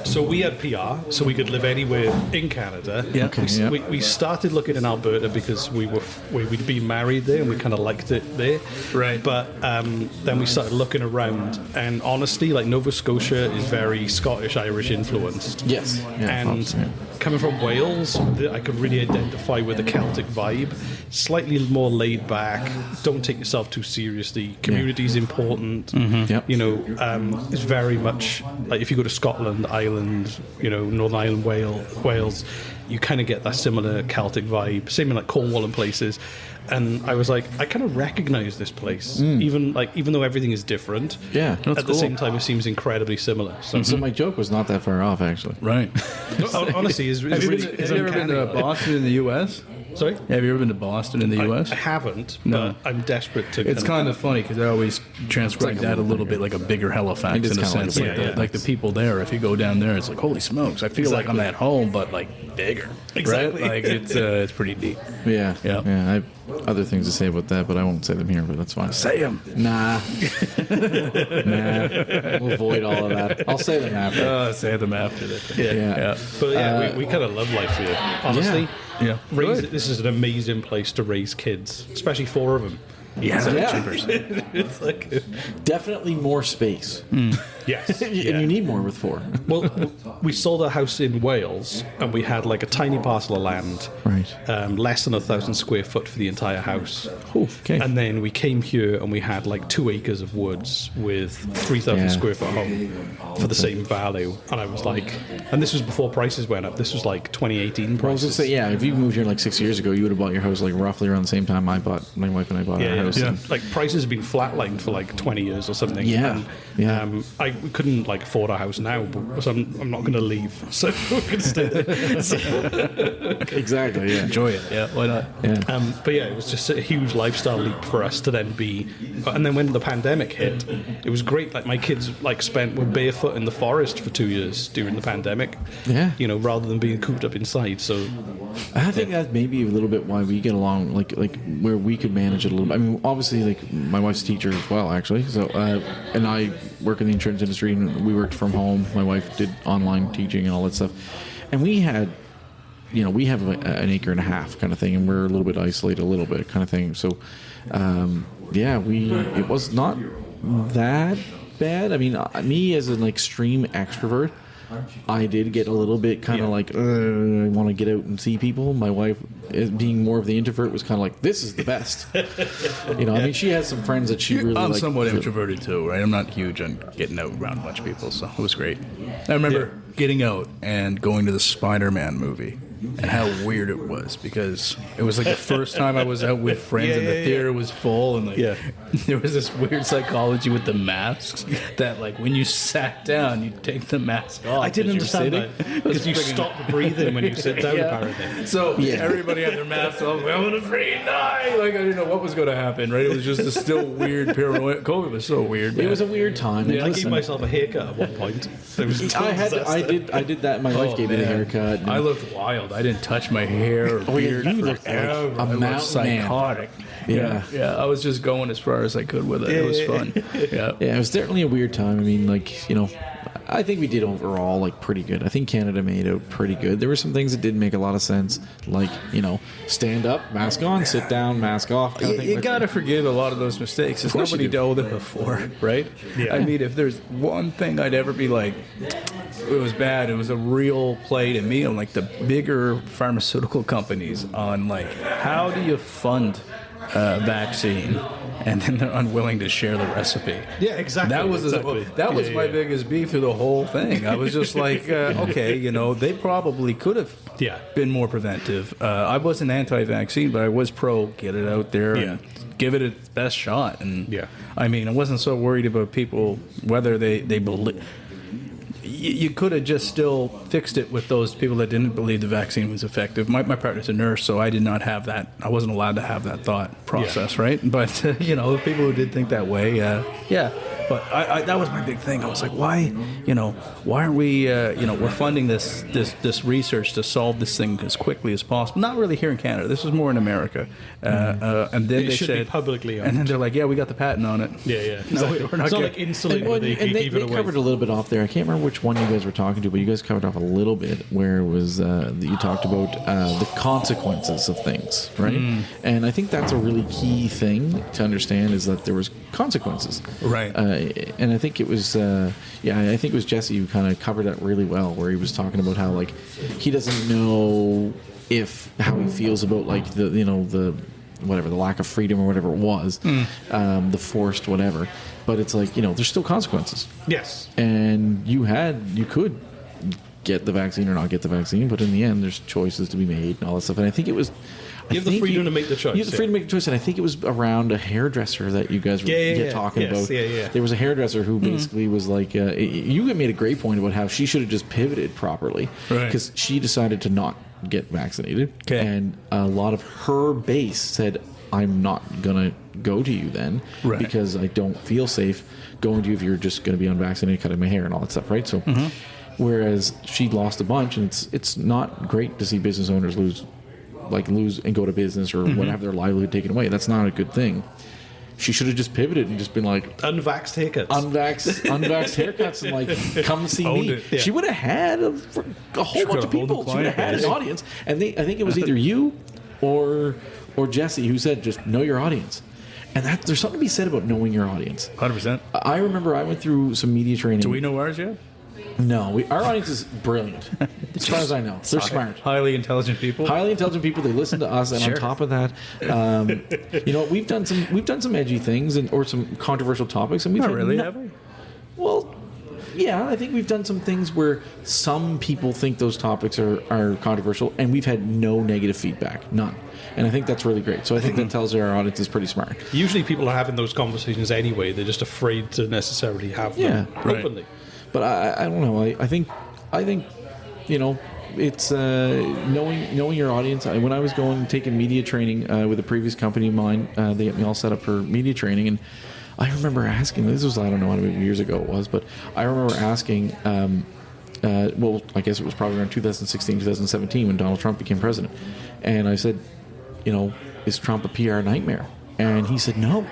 So we had PR, so we could live anywhere in Canada. Yeah. Okay. We started looking in Alberta because we'd been married there and we kind of liked it there. Right. But then we started looking around, and honestly, like, Nova Scotia is very Scottish-Irish influenced. Yes. Yeah, and coming coming from Wales, I could really identify with the Celtic vibe. Slightly more laid back. Don't take yourself too seriously. Community's important. Yep. You know, it's very much like if you go to Scotland, Ireland, you know, Northern Ireland, Wales, you kind of get that similar Celtic vibe. Same in like Cornwall and places. And I was like, I kind of recognize this place, even though everything is different. Yeah, at the same time, it seems incredibly similar. So my joke was not that far off, actually. Right. Honestly, it's Have you it's ever been uncanny, to like- Boston in the U.S.? Sorry? Have you ever been to Boston in the U.S.? I haven't, No. but I'm desperate to. It's kind of funny because I always transcribe that a little bit like a bigger Halifax It is in a kinda like sense. a Like, bigger like the people there, if you go down there, it's like, holy smokes, I feel like I'm at home, but like bigger. Exactly. Right? Like it's pretty neat. Yeah. Yeah. I have other things to say about that, but I won't say them here, but that's fine. Say them. Nah. We'll avoid all of that. I'll say them after. Say them after that. Yeah. But yeah, we kind of love life here. Honestly, Yeah. this is an amazing place to raise kids, especially 4 of them. Yeah. Yeah. It's like, Definitely more space. yes, And you need more with 4. Well, we sold a house in Wales, and we had like a tiny parcel of land, Right. less than 1,000 square foot for the entire house. Okay. And then we came here, and we had like 2 acres of woods with 3,000 Yeah. square foot home for the same value. And I was like, and this was before prices went up. This was like 2018 I was prices. gonna say, yeah, if you moved here like 6 years ago, you would have bought your house like roughly around the same time my wife and I bought our house. Yeah. And- Like prices have been flatlined for like 20 years or something. Yeah. And, Yeah. I couldn't like afford a house now, but so I'm not going to leave. So we can stay there. Exactly. Yeah. Enjoy it. Yeah. Why not? Yeah. But yeah, it was just a huge lifestyle leap for us to then be. And then when the pandemic hit, it was great. Like my kids were barefoot in the forest for 2 years during the pandemic. Yeah. You know, rather than being cooped up inside. So I think that's maybe a little bit why we get along, like where we could manage it a little bit. I mean, obviously, like my wife's a teacher as well, actually. So, and I work in the insurance industry, and we worked from home. My wife did online teaching and all that stuff. And we had, we have an acre and a half kind of thing, and we're a little bit isolated, a little bit kind of thing. So, it was not that bad. I mean, me as an extreme extrovert, I did get a little bit kind of like, I want to get out and see people. My wife, being more of the introvert, was kind of like, this is the best. I mean, she has some friends that she really I'm like. somewhat introverted too, right? I'm not huge on getting out around a bunch of people, so it was great. I remember getting out and going to the Spider-Man movie and how weird it was because it was like the first time I was out with friends and the theater was full and like there was this weird psychology with the masks that like when you sat down you'd take the mask off. I didn't as you're understand sitting. that because you stop breathing when you sit down. Apparently, So everybody had their masks on. I'm gonna freaking die. Like I didn't know what was going to happen. Right? It was just a still weird paranoia. COVID was so weird. It was a weird time. I gave myself a haircut at one point. It was I did that. My wife gave me the haircut. and- I looked wild. I didn't touch my hair or beard. you looked like forever. a I mountain was psychotic. Yeah. Yeah. I was just going as far as I could with it. It was fun. Yeah. Yeah, it was certainly a weird time. I mean, I think we did overall pretty good. I think Canada made out pretty good. There were some things that didn't make a lot of sense, like stand up, mask on, sit down, mask off. Kind of thing. You gotta forgive a lot of those mistakes. Because course you nobody do. dealt with it before, right? Yeah. I mean, if there's one thing I'd ever be like, it was bad. It was a real play to me on like the bigger pharmaceutical companies on like how do you fund a vaccine and then they're unwilling to share the recipe. Yeah, exactly. That was my biggest beef through the whole thing. I was just like, okay, they probably could have been more preventive. I wasn't anti-vaccine, but I was pro get it out there and give it its best shot. And I mean, I wasn't so worried about people whether they believe. You could have just still fixed it with those people that didn't believe the vaccine was effective. My partner's a nurse, so I did not have that. I wasn't allowed to have that thought process, right? But the people who did think that way, But I that was my big thing. I was like, why aren't we, we're funding this research to solve this thing as quickly as possible? Not really here in Canada. This is more in America. And then It they should said, be publicly owned. and then they're like, yeah, we got the patent on it. Yeah. No, we're not it's not good. like insulin And, where they and give they it away. covered a little bit off there. I can't remember which one you guys were talking to, but you guys covered off a little bit where it was that you talked about the consequences of things, right? And I think that's a really key thing to understand is that there was consequences, Right. and I think it was I think it was Jesse who kind of covered that really well, where he was talking about how like he doesn't know how he feels about like the whatever, the lack of freedom or whatever it was, the forced whatever, but it's like, there's still consequences. Yes. And you could get the vaccine or not get the vaccine, but in the end there's choices to be made and all that stuff. And I think it was you have the freedom to make the choice. You have the freedom to make the choice, and I think it was around a hairdresser that you guys were talking about. Yeah. There was a hairdresser who basically was like, you made a great point about how she should have just pivoted properly, because she decided to not get vaccinated, and a lot of her base said, I'm not going to go to you then, because I don't feel safe going to you if you're just going to be unvaccinated, cutting my hair and all that stuff, right? So, whereas she lost a bunch, and it's not great to see business owners lose and go to business or have their livelihood taken away. That's not a good thing. She should have just pivoted and just been like, unvaxxed haircuts, unvaxxed haircuts, and like, come see me. Yeah. She would have had a whole bunch of people. She would have had an audience, and I think it was either you or Jesse who said, just know your audience. And there's something to be said about knowing your audience. 100%. I remember I went through some media training. Do we know ours yet? No, our audience is brilliant. As far as I know, they're smart, highly intelligent people. They listen to us, and on top of that, we've done some edgy things or some controversial topics, and we've have we? Well, yeah, I think we've done some things where some people think those topics are controversial, and we've had no negative feedback, none. And I think that's really great. So I think that tells you our audience is pretty smart. Usually, people are having those conversations anyway. They're just afraid to necessarily have them openly. But I don't know. I think it's knowing your audience. When I was taking media training with a previous company of mine, they got me all set up for media training, and I remember asking. This was, I don't know how many years ago it was, but I remember asking. Well, I guess it was probably around 2016, 2017 when Donald Trump became president, and I said, is Trump a PR nightmare? And he said no.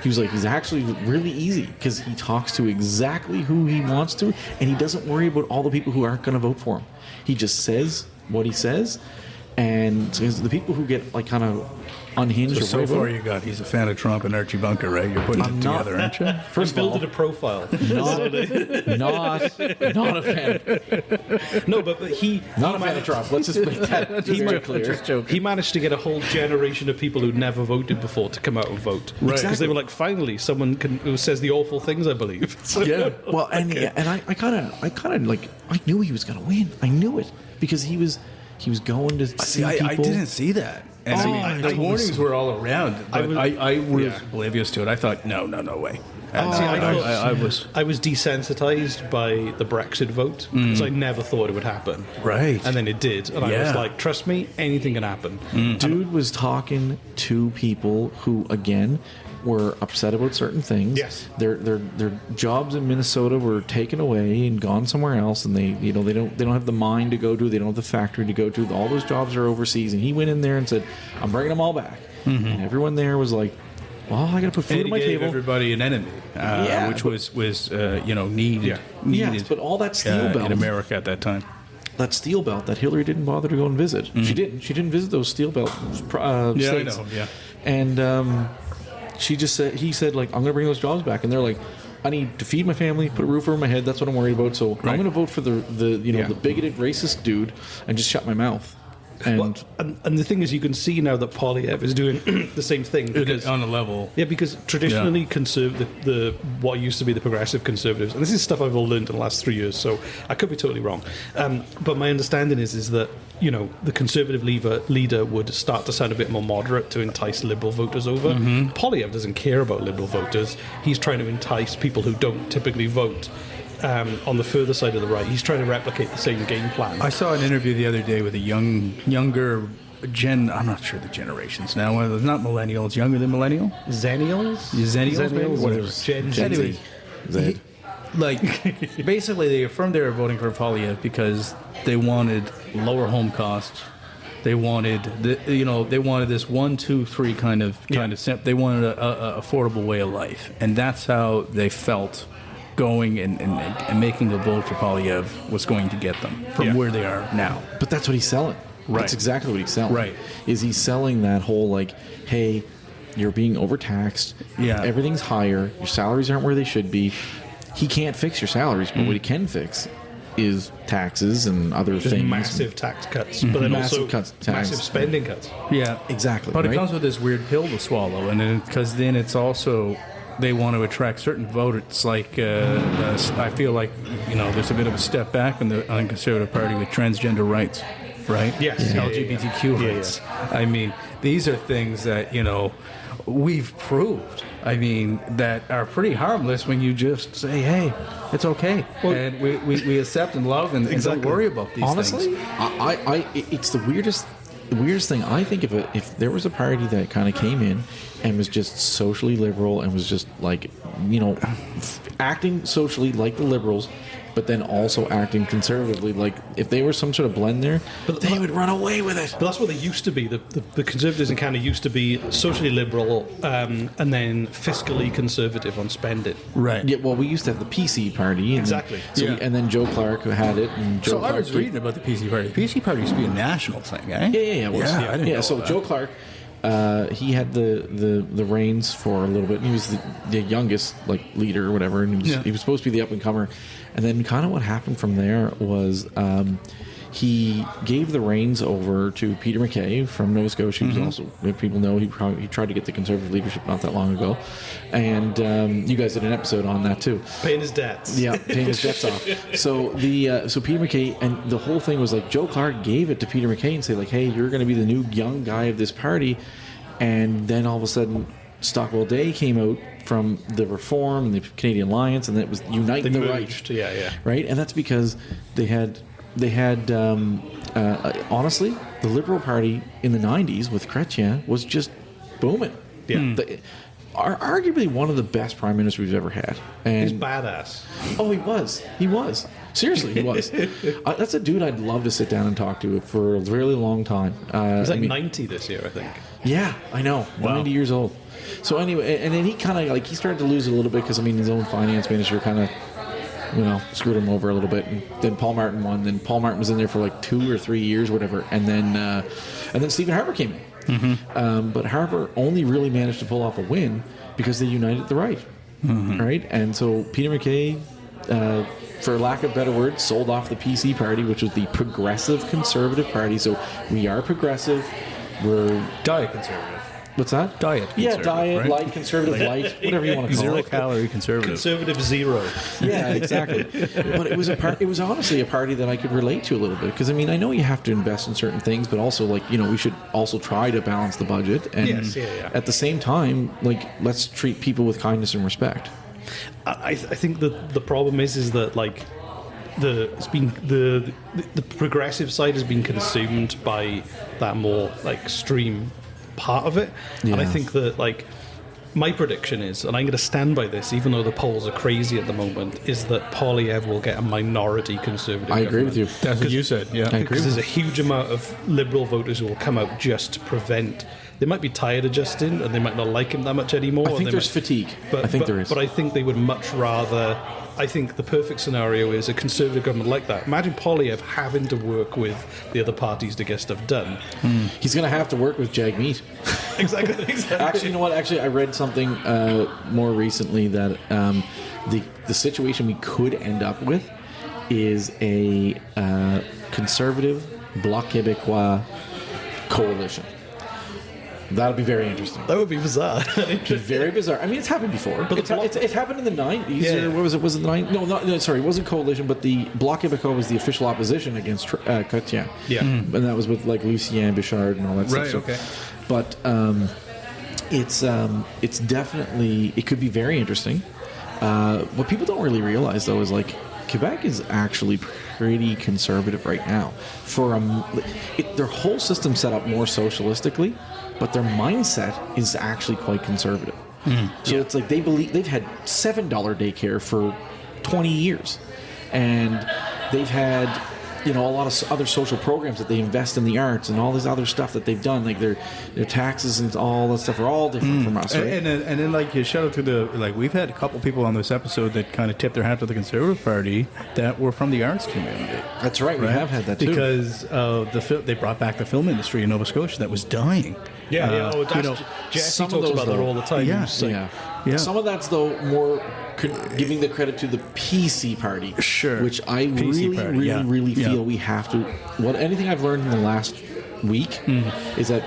He was like, he's actually really easy because he talks to exactly who he wants to, and he doesn't worry about all the people who aren't going to vote for him. He just says what he says, and so the people who get like kind of unhinged. So far, he's a fan of Trump and Archie Bunker, right? You're putting it together, aren't you? First built a profile. Not a fan. No, but he not a fan of Trump. Let's just make that clear. He managed to get a whole generation of people who'd never voted before to come out and vote, right? Because they were like, finally, someone who says the awful things, I believe. Yeah. Well, and I kind of like, I knew he was going to win. I knew it because he was going to see people. I didn't see that. And the warnings were all around, but I was oblivious to it. I thought, no way. I was desensitized by the Brexit vote because I never thought it would happen. Right. And then it did. And I was like, trust me, anything can happen. Dude was talking to people who, again, were upset about certain things. Yes. Their jobs in Minnesota were taken away and gone somewhere else, and they don't have the mine to go to, they don't have the factory to go to. All those jobs are overseas, and he went in there and said, I'm bringing them all back. And everyone there was like, well, I got to put food on my table. Everybody an enemy, which was needed. Yes, but all that steel belt in America at that time. That steel belt that Hillary didn't bother to go and visit. She didn't visit those steel belt states. I know. Yeah. And he said, like, I'm going to bring those jobs back. And they're like, I need to feed my family, put a roof over my head. That's what I'm worried about. So I'm going to vote for the bigoted racist dude and just shut my mouth. And the thing is, you can see now that Polyev is doing the same thing because, on a level. Yeah, because traditionally what used to be the progressive conservatives, and this is stuff I've all learned in the last 3 years, so I could be totally wrong. But my understanding is that the conservative leader would start to sound a bit more moderate to entice liberal voters over. Polyev doesn't care about liberal voters. He's trying to entice people who don't typically vote. On the further side of the right, he's trying to replicate the same game plan. I saw an interview the other day with a younger I'm not sure the generations now. It's not millennials, younger than millennial. Zennials, whatever. Gen Z. Anyway, basically, they affirmed they were voting for Polyev because they wanted lower home costs. They wanted they wanted this 1, 2, 3 kind of they wanted a affordable way of life, and that's how they felt. Going and making a vote for Polyev was going to get them from where they are now. But that's what he's selling. Right. That's exactly what he's selling. Right. Is he's selling that whole like, hey, You're being overtaxed. Yeah. Everything's higher. Your salaries aren't where they should be. He can't fix your salaries, but what he can fix is taxes and other Just things. massive tax cuts, but then Massive also cuts, tax. massive spending cuts. Yeah, Exactly. But right? it comes with this weird pill to swallow, and because then it's also they want to attract certain voters. Like I feel like there's a bit of a step back in the Conservative Party with transgender rights, right? Yes. Yeah. LGBTQ Yeah, rights. I mean, these are things that we've proved. I mean, that are pretty harmless when you just say, "Hey, it's okay," and we accept and love and don't worry about these Honestly, things. it's the weirdest thing. I think if there was a party that kind of came in and was just socially liberal and was just like, acting socially like the liberals, but then also acting conservatively, like if they were some sort of blend there, they would run away with it. But that's what they used to be. The Conservatives in Canada used to be socially liberal and then fiscally conservative on spending. Right. Yeah, well, we used to have the PC party. And Exactly. And then Joe Clark who had it. And Joe So Clark I was reading about the PC Party. The PC Party used to be a national thing, eh? Yeah, it was. Yeah, I didn't know so that. Joe Clark, he had the reins for a little bit. He was the youngest leader or whatever, and he was supposed to be the up and comer. And then kind of what happened from there was he gave the reins over to Peter MacKay from Nova Scotia. He was also, if people know, he tried to get the Conservative leadership not that long ago, and you guys did an episode on that too. Paying his debts. Yeah, paying his debts off. So so Peter MacKay, and the whole thing was like Joe Clark gave it to Peter MacKay and say like, hey, you're going to be the new young guy of this party, and then all of a sudden Stockwell Day came out from the Reform and the Canadian Alliance, and it was Unite They the merged. Right. Yeah. Right, and that's because they had honestly, the Liberal Party in the 90s with Chrétien was just booming. Yeah. Arguably one of the best prime ministers we've ever had. And He's badass. Oh, he was. Seriously, he was. That's a dude I'd love to sit down and talk to for a really long time. He's 90 this year, I think. Yeah, I know. 90 years old. So anyway, and then he kind of he started to lose it a little bit because his own finance minister kind of screwed him over a little bit. And then Paul Martin won. Then Paul Martin was in there for 2 or 3 years, whatever. And then Stephen Harper came in. But Harper only really managed to pull off a win because they united the right. Right? And so Peter MacKay, for lack of better words, sold off the PC party, which was the Progressive Conservative Party. So we are progressive. We're Diet conservative. What's that? Diet Yeah, conservative, diet, right? light, conservative, light, whatever you want to call it. 0-calorie conservative. Conservative zero. Yeah, exactly. But it was honestly a party that I could relate to a little bit because I know you have to invest in certain things, but also we should also try to balance the budget and Yes, yeah. at the same time let's treat people with kindness and respect. I think the problem is that the progressive side has been consumed by that more extreme part of it, and I think that my prediction is, and I'm going to stand by this, even though the polls are crazy at the moment, is that Poilievre will get a minority Conservative I agree with you. That's what you said. Yeah. I agree because with there's a huge amount of Liberal voters who will come out just to prevent. They might be tired of Justin, and they might not like him that much anymore. I think there's fatigue. But, I think there is. But I think they would much rather. I think the perfect scenario is a Conservative government like that. Imagine Poilievre having to work with the other parties to get stuff done. He's going to have to work with Jagmeet. Exactly. Actually, you know what? Actually, I read something more recently that the situation we could end up with is a conservative Bloc Québécois coalition. That'll be very interesting. That would be bizarre. Very bizarre. I mean, it's happened before. But it happened in the 90s. Yeah. Or what was it? Was it the 90s? No, sorry. It wasn't coalition, but the Bloc Québécois was the official opposition against Chrétien. Yeah. And that was with Lucien Bichard and all that Right, stuff. okay. But it's definitely, it could be very interesting. What people don't really realize, though, is Quebec is actually pretty conservative right now. Their whole system's set up more socialistically, but their mindset is actually quite conservative. So it's they believe they've had $7 daycare for 20 years, and they've had a lot of other social programs that they invest in the arts and all this other stuff that they've done, like their taxes and all that stuff are all different from us, right? And then like you shout out to we've had a couple people on this episode that kind of tipped their hat to the Conservative Party that were from the arts community. That's right. We have had that too. Because they brought back the film industry in Nova Scotia that was dying. Jesse talks about that all the time. Yeah, Yeah. Some of that's, though, more giving the credit to the PC party. Sure. Which I PC party, really feel we have to. Anything I've learned in the last week is that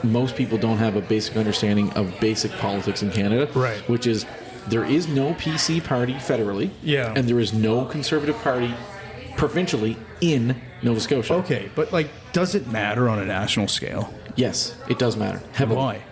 most people don't have a basic understanding of basic politics in Canada. Right. Which is, there is no PC party federally. Yeah. And there is no Conservative party provincially in Nova Scotia. Okay, but does it matter on a national scale? Yes, it does matter. Heavily. Why?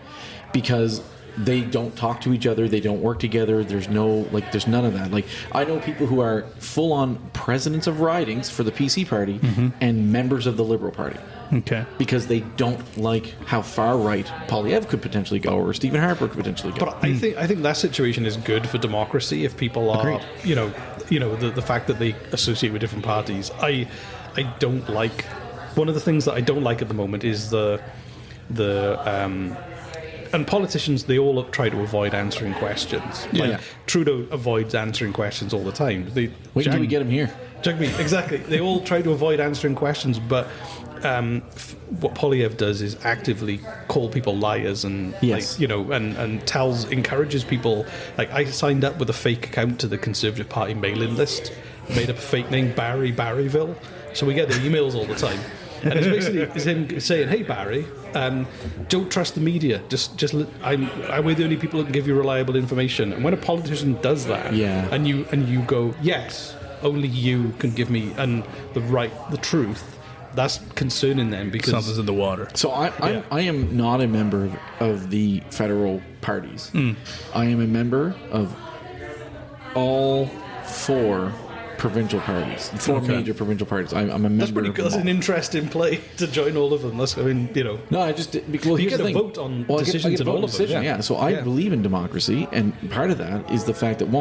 Because they don't talk to each other. They don't work together. There's there's none of that. I know people who are full-on presidents of ridings for the PC party and members of the Liberal Party. Okay. Because they don't like how far right Polyev could potentially go, or Stephen Harper could potentially go. But I think that situation is good for democracy if people are, the fact that they associate with different parties. I don't like. One of the things that I don't like at the moment is and politicians, they all try to avoid answering questions. Trudeau avoids answering questions all the time. Wait until we get him here. Exactly. They all try to avoid answering questions, but what Polyev does is actively call people liars and encourages people. I signed up with a fake account to the Conservative Party mailing list, made up a fake name, Barry Barryville. So we get the emails all the time. And it's basically him saying, "Hey Barry, don't trust the media. We're the only people that can give you reliable information." And when a politician does that, and you go, "Yes, only you can give me the truth," that's concerning them because something's in the water. So I am not a member of the federal parties. I am a member of all four provincial parties, major provincial parties. I'm a member. That's pretty good. That's an interest in play to join all of them. No, I just you get a vote on decisions in all of them. Yeah. So I believe in democracy, and part of that is the fact that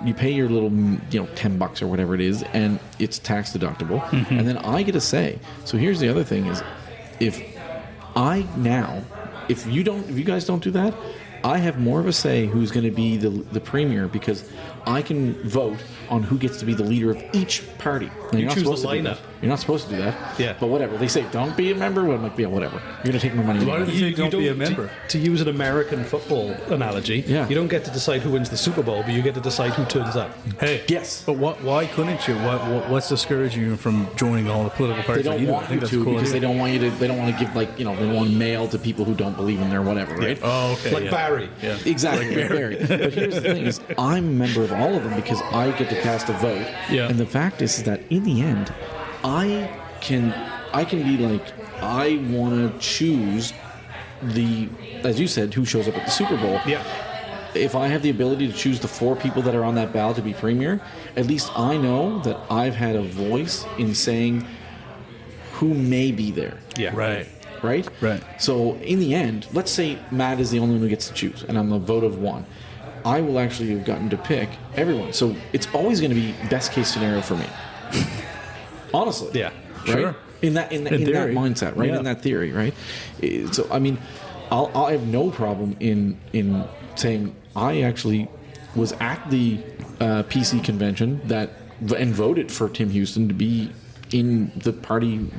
you pay your little $10 or whatever it is, and it's tax deductible, and then I get a say. So here's the other thing: is if you guys don't do that, I have more of a say who's going to be the premier, because I can vote on who gets to be the leader of each party. Now, you choose the lineup. You're not supposed to do that. Yeah. But whatever. They say, don't be a member. Well, I'm like, yeah, whatever. You're going to take my money. Why do they say don't be a member? To use an American football analogy, you don't get to decide who wins the Super Bowl, but you get to decide who turns up. Hey. Yes. But why couldn't you? What's discouraging you from joining all the political parties? They don't want you to because they don't want you to. They don't want to give they don't want to mail to people who don't believe in their whatever, right? Oh, okay. Like Barry. Yeah. Exactly. Like Barry. But here's the thing: is I'm a member of all of them because I get to cast a vote. Yeah. And the fact is that in the end, I can be like, I want to choose as you said, who shows up at the Super Bowl. Yeah. If I have the ability to choose the 4 people that are on that ballot to be premier, at least I know that I've had a voice in saying who may be there. Yeah. Right. Right? Right. So in the end, let's say Matt is the only one who gets to choose, and I'm the vote of 1. I will actually have gotten to pick everyone. So it's always going to be best case scenario for me. Honestly. Yeah. Right? Sure. In that mindset, right? Yeah. In that theory, right? So I mean, I have no problem in saying I actually was at the PC convention and voted for Tim Houston to be in the party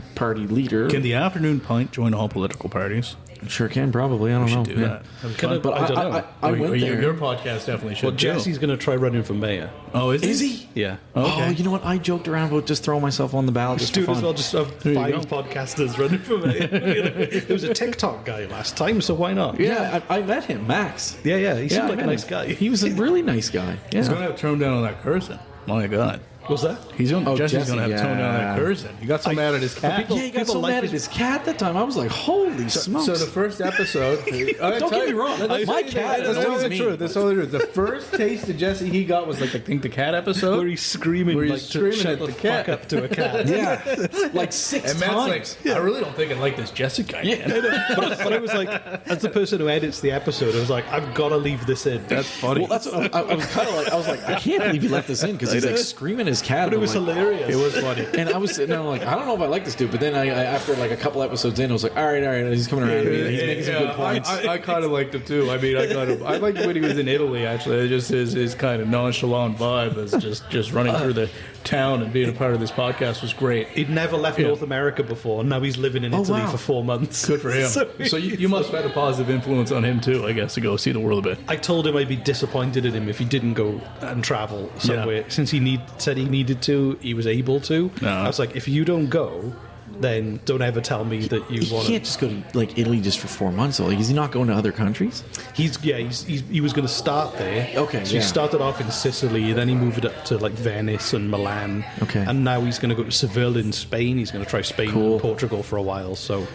leader. Can the afternoon pint join all political parties? Sure can, probably. I don't know. Do that. But I don't know. I went there. Your podcast definitely should. Well, Jesse's going to try running for mayor. Oh, is he? Yeah. Okay. Oh, you know what? I joked around about just throwing myself on the ballot just for Dude, as fun. well, just have you 5 go. podcasters running for mayor. There was a TikTok guy last time, so why not? Yeah, I met him, Max. Yeah. He seemed I like a met nice him. guy. He was a really nice guy. Yeah. He's going to have toned down on that cursing. My God. Was that? Jesse's Jesse, going to have toned down on that cursing. He got so mad at his cat. Yeah, he got so mad at his cat that time. I was like, holy smokes. So the first episode. Don't get me wrong. My cat is always me. That's all there is. The first taste of Jesse he got was I think the cat episode. Where he's screaming, Where he's like, screaming to at shut the the cat. fuck up to a cat. Yeah. Like 6 And Matt's times. like, I really don't think I like this Jesse guy. Yeah. But I was like, as the person who edits the episode, I was like, I've got to leave this in. That's funny. Well, that's what I was kind of like. I was like, I can't believe he left this in because he's like screaming his his cat. But it was hilarious. It was funny. And I was sitting there like, I don't know if I like this dude. But then I after like a couple episodes in, I was like, all right, he's coming around to me. He's making some good points. I kind of liked him too. I mean, I liked when he was in Italy. Actually, just his kind of nonchalant vibe as just running through the town and being a part of this podcast was great. He'd never left North America before, and now he's living in Italy for 4 months. Good for him. So you must have had a positive influence on him too, I guess, to go see the world a bit. I told him I'd be disappointed in him if he didn't go and travel somewhere. Since he said he needed to, he was able to. No. I was like, if you don't go, then don't ever tell me that you want He can't just go to like Italy just for 4 months. So like, is he not going to other countries? He was going to start there. Okay, so he started off in Sicily, then he moved up to like Venice and Milan. Okay, and now he's going to go to Seville in Spain. He's going to try Spain and Portugal for a while. So.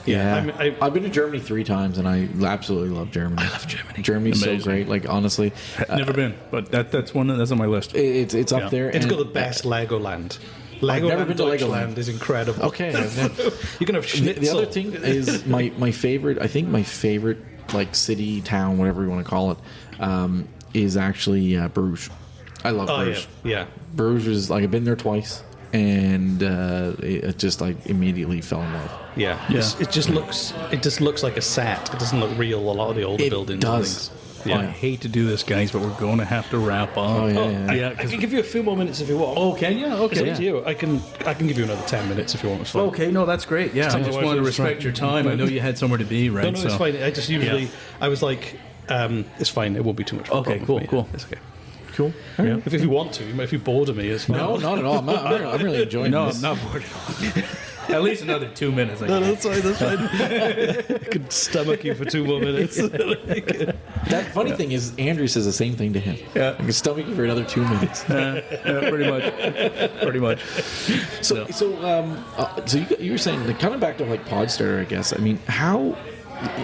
Yeah, I've been to Germany 3 times, and I absolutely love Germany. I love Germany. Germany's so great. Like honestly, never been, but that's on my list. It's up there. It's got the best Legoland. I've never been to Legoland is incredible. Okay, you can have schnitzel. The other thing is my favorite. I think my favorite like city, town, whatever you want to call it, is actually Bruges. I love Bruges. Yeah. Bruges is like I've been there twice. And it just like immediately fell in love. Yeah. It just looks like a set. It doesn't look real. A lot of the older buildings. Does. And things. Yeah. I hate to do this, guys, but we're going to have to wrap up. Oh yeah. I can give you a few more minutes if you want. Oh, can you? Okay. It's up to you. I can give you another 10 minutes if you want. It's fine. Okay, no, that's great. Yeah, I just wanted to respect your time. I know you had somewhere to be, right? No, it's fine. I just usually I was like, it's fine. It won't be too much. Okay, cool. It's okay. Cool. Yeah. If you want to, if you're bored of me, it's fine. No, not at all. I'm really enjoying this. No, I'm not bored at all. At least another 2 minutes. I No, think. that's fine. I could stomach you for 2 more minutes. That funny thing is, Andrew says the same thing to him. Yeah. I can stomach you for another 2 minutes. Pretty much. So you were saying, like, coming back to like Podstarter, I guess. I mean, how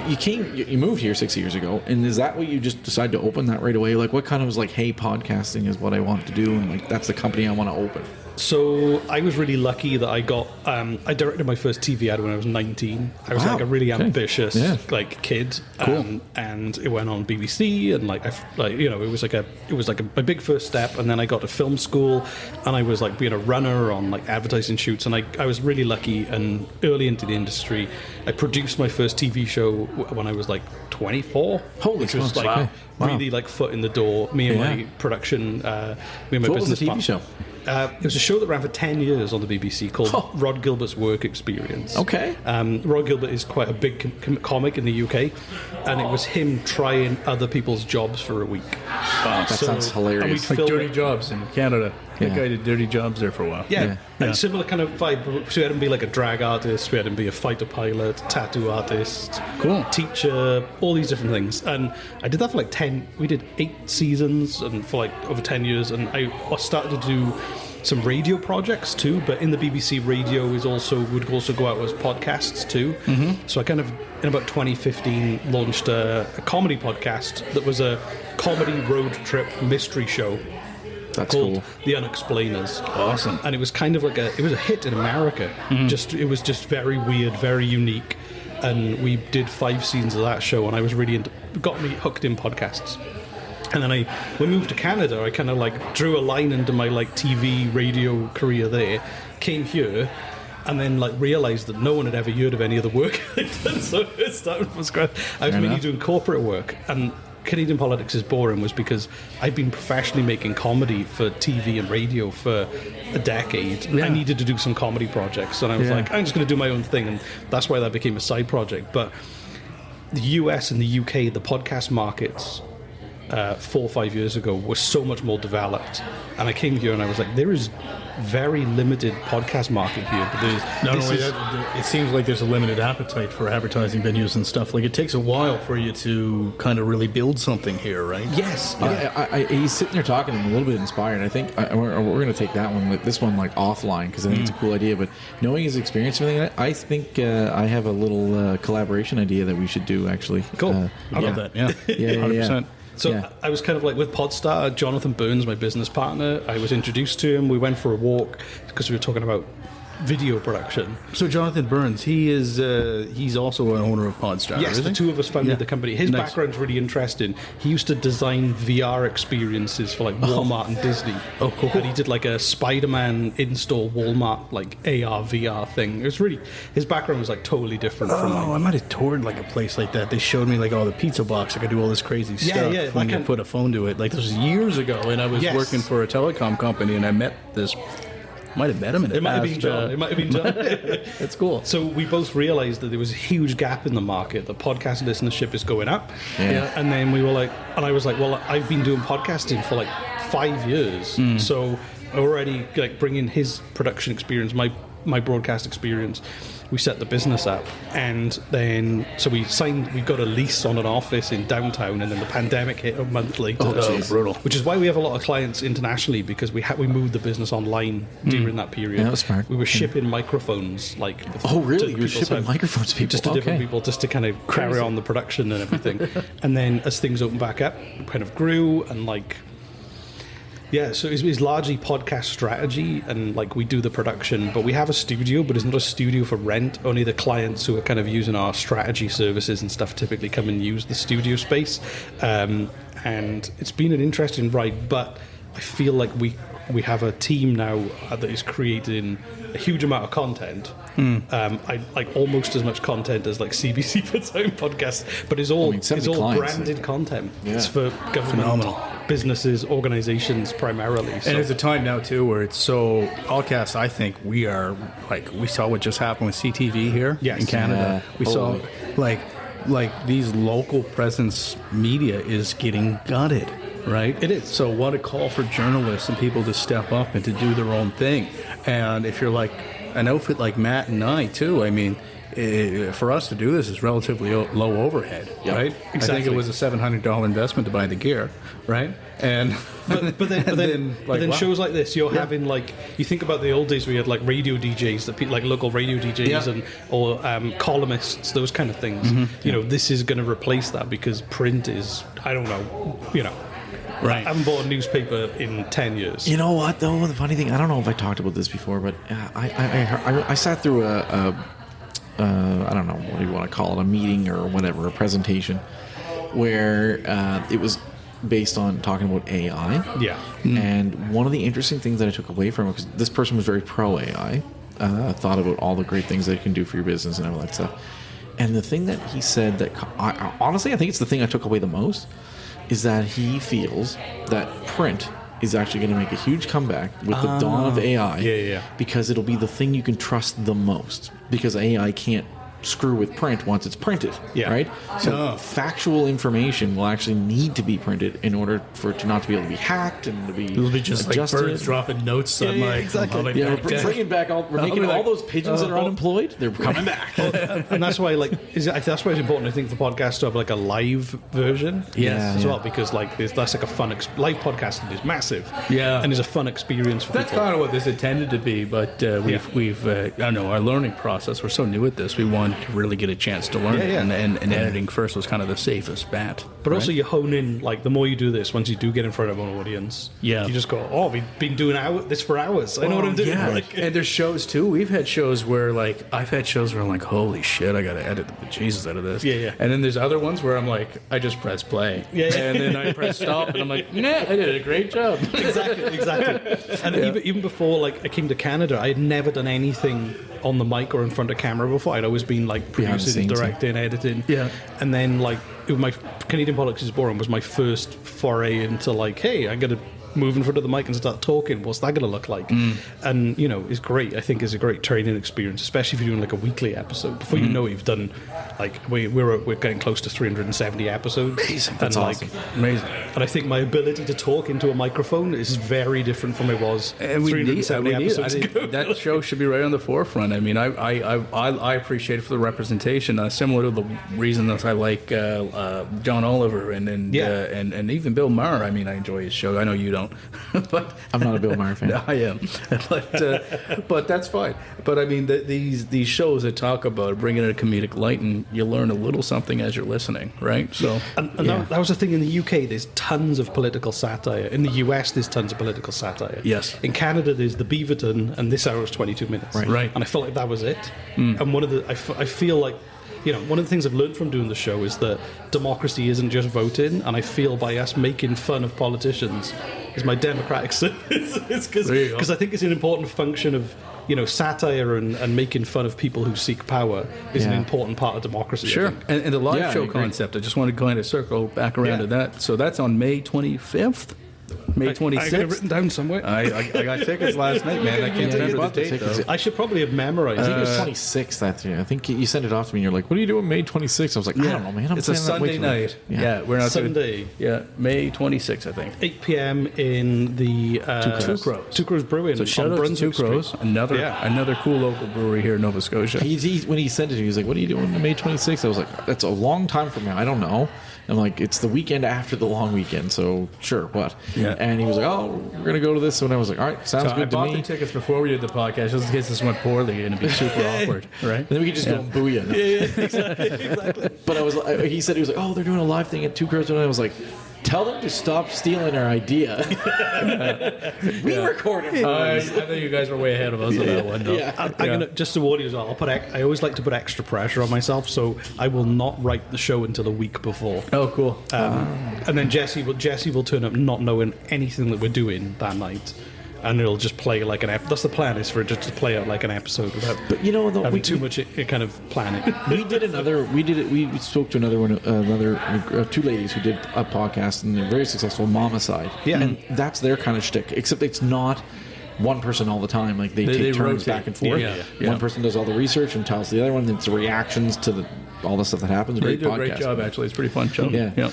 you moved here 6 years ago, and is that what you just decided to open that right away? Like, what kind of was like, hey, podcasting is what I want to do, and like that's the company I want to open? So I was really lucky that I got. I directed my first TV ad when I was 19. I was like a really ambitious like kid, and it went on BBC, and it was like a big first step. And then I got to film school, and I was like being a runner on like advertising shoots, and I was really lucky and early into the industry. I produced my first TV show when I was like 24, which was like really like foot in the door. Me and my production, me and my what business was the TV show? It was a show that ran for 10 years on the BBC called Rod Gilbert's Work Experience. Okay. Rod Gilbert is quite a big comic in the UK, and it was him trying other people's jobs for a week. That sounds hilarious. Like Dirty Jobs in Canada. I think I did Dirty Jobs there for a while. Yeah. And similar kind of vibe. So we had him be like a drag artist, we had him be a fighter pilot, tattoo artist, teacher, all these different things. And I did that for like 10, we did 8 seasons and for like over 10 years. And I started to do some radio projects too, but in the BBC radio would also go out as podcasts too. Mm-hmm. So I kind of, in about 2015, launched a comedy podcast that was a comedy road trip mystery show. That's called cool. The Unexplainers. Awesome. And it was kind of like it was a hit in America. Mm-hmm. It was just very weird, very unique. And we did 5 seasons of that show, and I was really got me hooked in podcasts. And then when we moved to Canada, I kind of like drew a line into my like TV, radio career there, came here, and then like realized that no one had ever heard of any of the work I'd done. So it started from scratch. I was mainly doing corporate work, and Canadian politics is boring was because I'd been professionally making comedy for TV and radio for a decade. I needed to do some comedy projects, and I was like, I'm just going to do my own thing, and that's why that became a side project. But the US and the UK, the podcast markets 4 or 5 years ago were so much more developed, and I came here and I was like, there is very limited podcast market here, but it seems like there's a limited appetite for advertising venues and stuff. Like, it takes a while for you to kind of really build something here, right? Yes. He's sitting there talking, I'm a little bit inspired. I think we're going to take that one, like this one, like offline, because I think it's a cool idea. But knowing his experience and everything, I think I have a little collaboration idea that we should do, actually. Cool. I love that. Yeah. 100%. So I was kind of like with Podstarter, Jonathan Burns, my business partner, I was introduced to him. We went for a walk because we were talking about video production. So Jonathan Burns, he's also an owner of Podstar. Yes, isn't the he? two of us founded Yeah. the company. His Nice. background's really interesting. He used to design VR experiences for like Walmart and Disney. Oh, cool. And he did like a Spider-Man in-store Walmart like AR VR thing. It was really, his background was like totally different from Oh, I like, might have toured like a place like that. They showed me like all the pizza box. I could do all this crazy stuff yeah, when that you kind- put a phone to it. Like this was years ago, and I was Yes. working for a telecom company, and I met this. Might have met him in the it might have past, been John. It might have been John. That's cool. So we both realized that there was a huge gap in the market. The podcast listenership is going up. Yeah. And then we were like, and I was like, well, I've been doing podcasting for like 5 years. So already like bringing his production experience, my broadcast experience, we set the business up. And then, so we got a lease on an office in downtown, and then the pandemic hit a month later. Oh, brutal. Which is why we have a lot of clients internationally, because we moved the business online during that period. Yeah, that was smart. We were shipping microphones, like Oh, really? to You were people's shipping house. microphones to people? just to different Okay. people, just to kind of carry on the production and everything. And then as things opened back up, it kind of grew, and like, yeah, so it's largely podcast strategy, and like we do the production, but we have a studio, but it's not a studio for rent. Only the clients who are kind of using our strategy services and stuff typically come and use the studio space. And it's been an interesting ride, but I feel like we have a team now that is creating a huge amount of content. I like almost as much content as like CBC puts out in podcasts, but it's all 70 clients. branded content. Yeah. It's for government, Phenomenal. businesses, organizations primarily. So. And there's a time now too where it's so podcasts. I think we are like we saw what just happened with CTV here Yes. in Canada. Yeah. We saw Holy. like these local presence media is getting gutted. Right? It is. So what a call for journalists and people to step up and to do their own thing. And if you're like an outfit like Matt and I too, I mean, for us to do this is relatively low overhead, Yep. right? I think Exactly. it was a $700 investment to buy the gear, right? And But then wow. shows like this, you're having like, you think about the old days where you had like radio DJs, like local radio DJs, Yeah. or columnists, those kind of things. You know, this is going to replace that, because print is, I don't know, you know. Right. I haven't bought a newspaper in 10 years. You know what, though? The funny thing, I don't know if I talked about this before, but I sat through I don't know, what do you want to call it, a meeting or whatever, a presentation, where it was based on talking about AI. Yeah. And one of the interesting things that I took away from it, because this person was very pro AI, thought about all the great things that it can do for your business and all that stuff. And the thing that he said that, honestly, I think it's the thing I took away the most, is that he feels that print is actually going to make a huge comeback with the dawn of AI. Yeah. Because it'll be the thing you can trust the most. Because AI can't screw with print once it's printed. Yeah. Right? So factual information will actually need to be printed in order for it to not to be able to be hacked and to be It'll be just adjusted. like birds dropping notes on yeah, like exactly. Yeah, we're bringing back we're making all those pigeons that are unemployed. They're coming back. And that's why, like, that's why it's important, I think, for podcasts to have like a live version, Yes. as Yeah. well, because like that's like a fun live podcasting is massive, Yeah. and is a fun experience for That's people. kind of what this intended to be, but we've I don't know, our learning process, we're so new at this, we wanted to really get a chance to learn Yeah, it, yeah. and editing first was kind of the safest bet. But also, you hone in, like, the more you do this, once you do get in front of an audience, Yeah. you just go, oh, we've been doing this for hours. I know what I'm doing. Yeah. Like, And there's shows too. We've had shows where like I've had shows where I'm like, holy shit, I gotta edit the bejesus out of this. Yeah. And then there's other ones where I'm like, I just press play. Yeah. And then I press stop and I'm like, nah, I did a great job. exactly. And even before, like, I came to Canada, I had never done anything on the mic or in front of camera before. I'd always been like Behind the producing, scenes, directing, editing. Yeah. And then like my Canadian Politics is Boring was my first foray into like, hey, I got to move in front of the mic and start talking. What's that going to look like? And you know, it's great. I think it's a great training experience, especially if you're doing like a weekly episode. Before you know it, you've done like we're getting close to 370 episodes. Amazing. And, like, Amazing. and I think my ability to talk into a microphone is very different from it was And we need 370 episodes ago. that show should be right on the forefront. I mean, I appreciate it for the representation. Similar to the reason that I like John Oliver and even Bill Maher. I mean, I enjoy his show. I know you don't. don't. But I'm not a Bill Maher fan. no, I am, but that's fine. But I mean, these shows that talk about bringing it a comedic light, and you learn a little something as you're listening, right? So, And that was the thing in the UK. There's tons of political satire. In the US, there's tons of political satire. Yes. In Canada, there's the Beaverton, and this hour is 22 minutes. Right. And I felt like that was it. And one of the, I feel like, one of the things I've learned from doing the show is that democracy isn't just voting, and I feel by us making fun of politicians is my democratic service. Because I think it's an important function of, satire and making fun of people who seek power is an important part of democracy. sure. And the live Yeah, I show agree. concept, I just want to kind of circle back around to that. So that's on May 25th. May I got it 26th. written down somewhere. I got tickets last night, man. I can't you remember bought the the date, tickets. though. I should probably have memorized I think it it. was 26th that year. I think you sent it off to me and you're like, what are you doing May 26th? I was like, I don't know, man. I'm It's a planning that way Sunday too night. late. Yeah, we're not Sunday. Yeah, May 26th, I think. 8 p.m. in the Two Crows. Two Crows Brewing. So shout on out to Brunswick Two Crows, Street. another cool local brewery here in Nova Scotia. When he sent it to me, he was like, what are you doing on May 26th? I was like, that's a long time from now. I don't know. I'm like, it's the weekend after the long weekend, so sure, what? Yeah. And he was like, oh, we're going to go to this. And I was like, all right, sounds So I good to bought me. the tickets before we did the podcast, just in case this went poorly and it'd be super awkward, right? And then we could just go and boo you. Exactly. But he said, he was like, oh, they're doing a live thing at Two Crows. And I was like, tell them to stop stealing our idea. We recorded. I think you guys were way ahead of us on that one, though. Yeah. I'm gonna, just to warn you as well, I always like to put extra pressure on myself, so I will not write the show until a week before. Oh, cool. And then Jesse will turn up not knowing anything that we're doing that night, and it'll just play like an that's the plan, is for it just to play out like an episode without having too much kind of planning. We spoke to two ladies who did a podcast, and they're very successful, Mamacide. Yeah. And that's their kind of shtick, except it's not one person all the time. Like they take turns rotate. back and forth. Yeah. One person does all the research and tells the other one. It's the reactions to all the stuff that happens. They Great do a podcast. great job, actually. It's a pretty fun show. Yeah.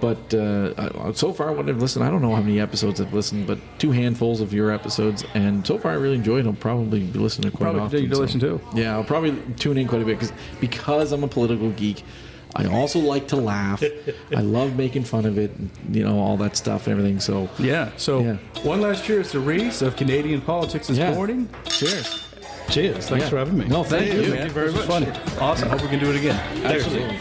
But so far, what I've listened, I don't know how many episodes I've listened, but 2 handfuls of your episodes, and so far I really enjoy it. I'll probably be listening to quite Probably often. continue to listen too. Yeah, I'll probably tune in quite a bit because I'm a political geek. I also like to laugh. I love making fun of it, all that stuff and everything. So Yeah. So one last cheers to Rhys of Canadian Politics this morning. Cheers. Cheers. Thanks for having me. No, thank you, man. Thank you very much. Fun. Awesome. Hope we can do it again. Absolutely.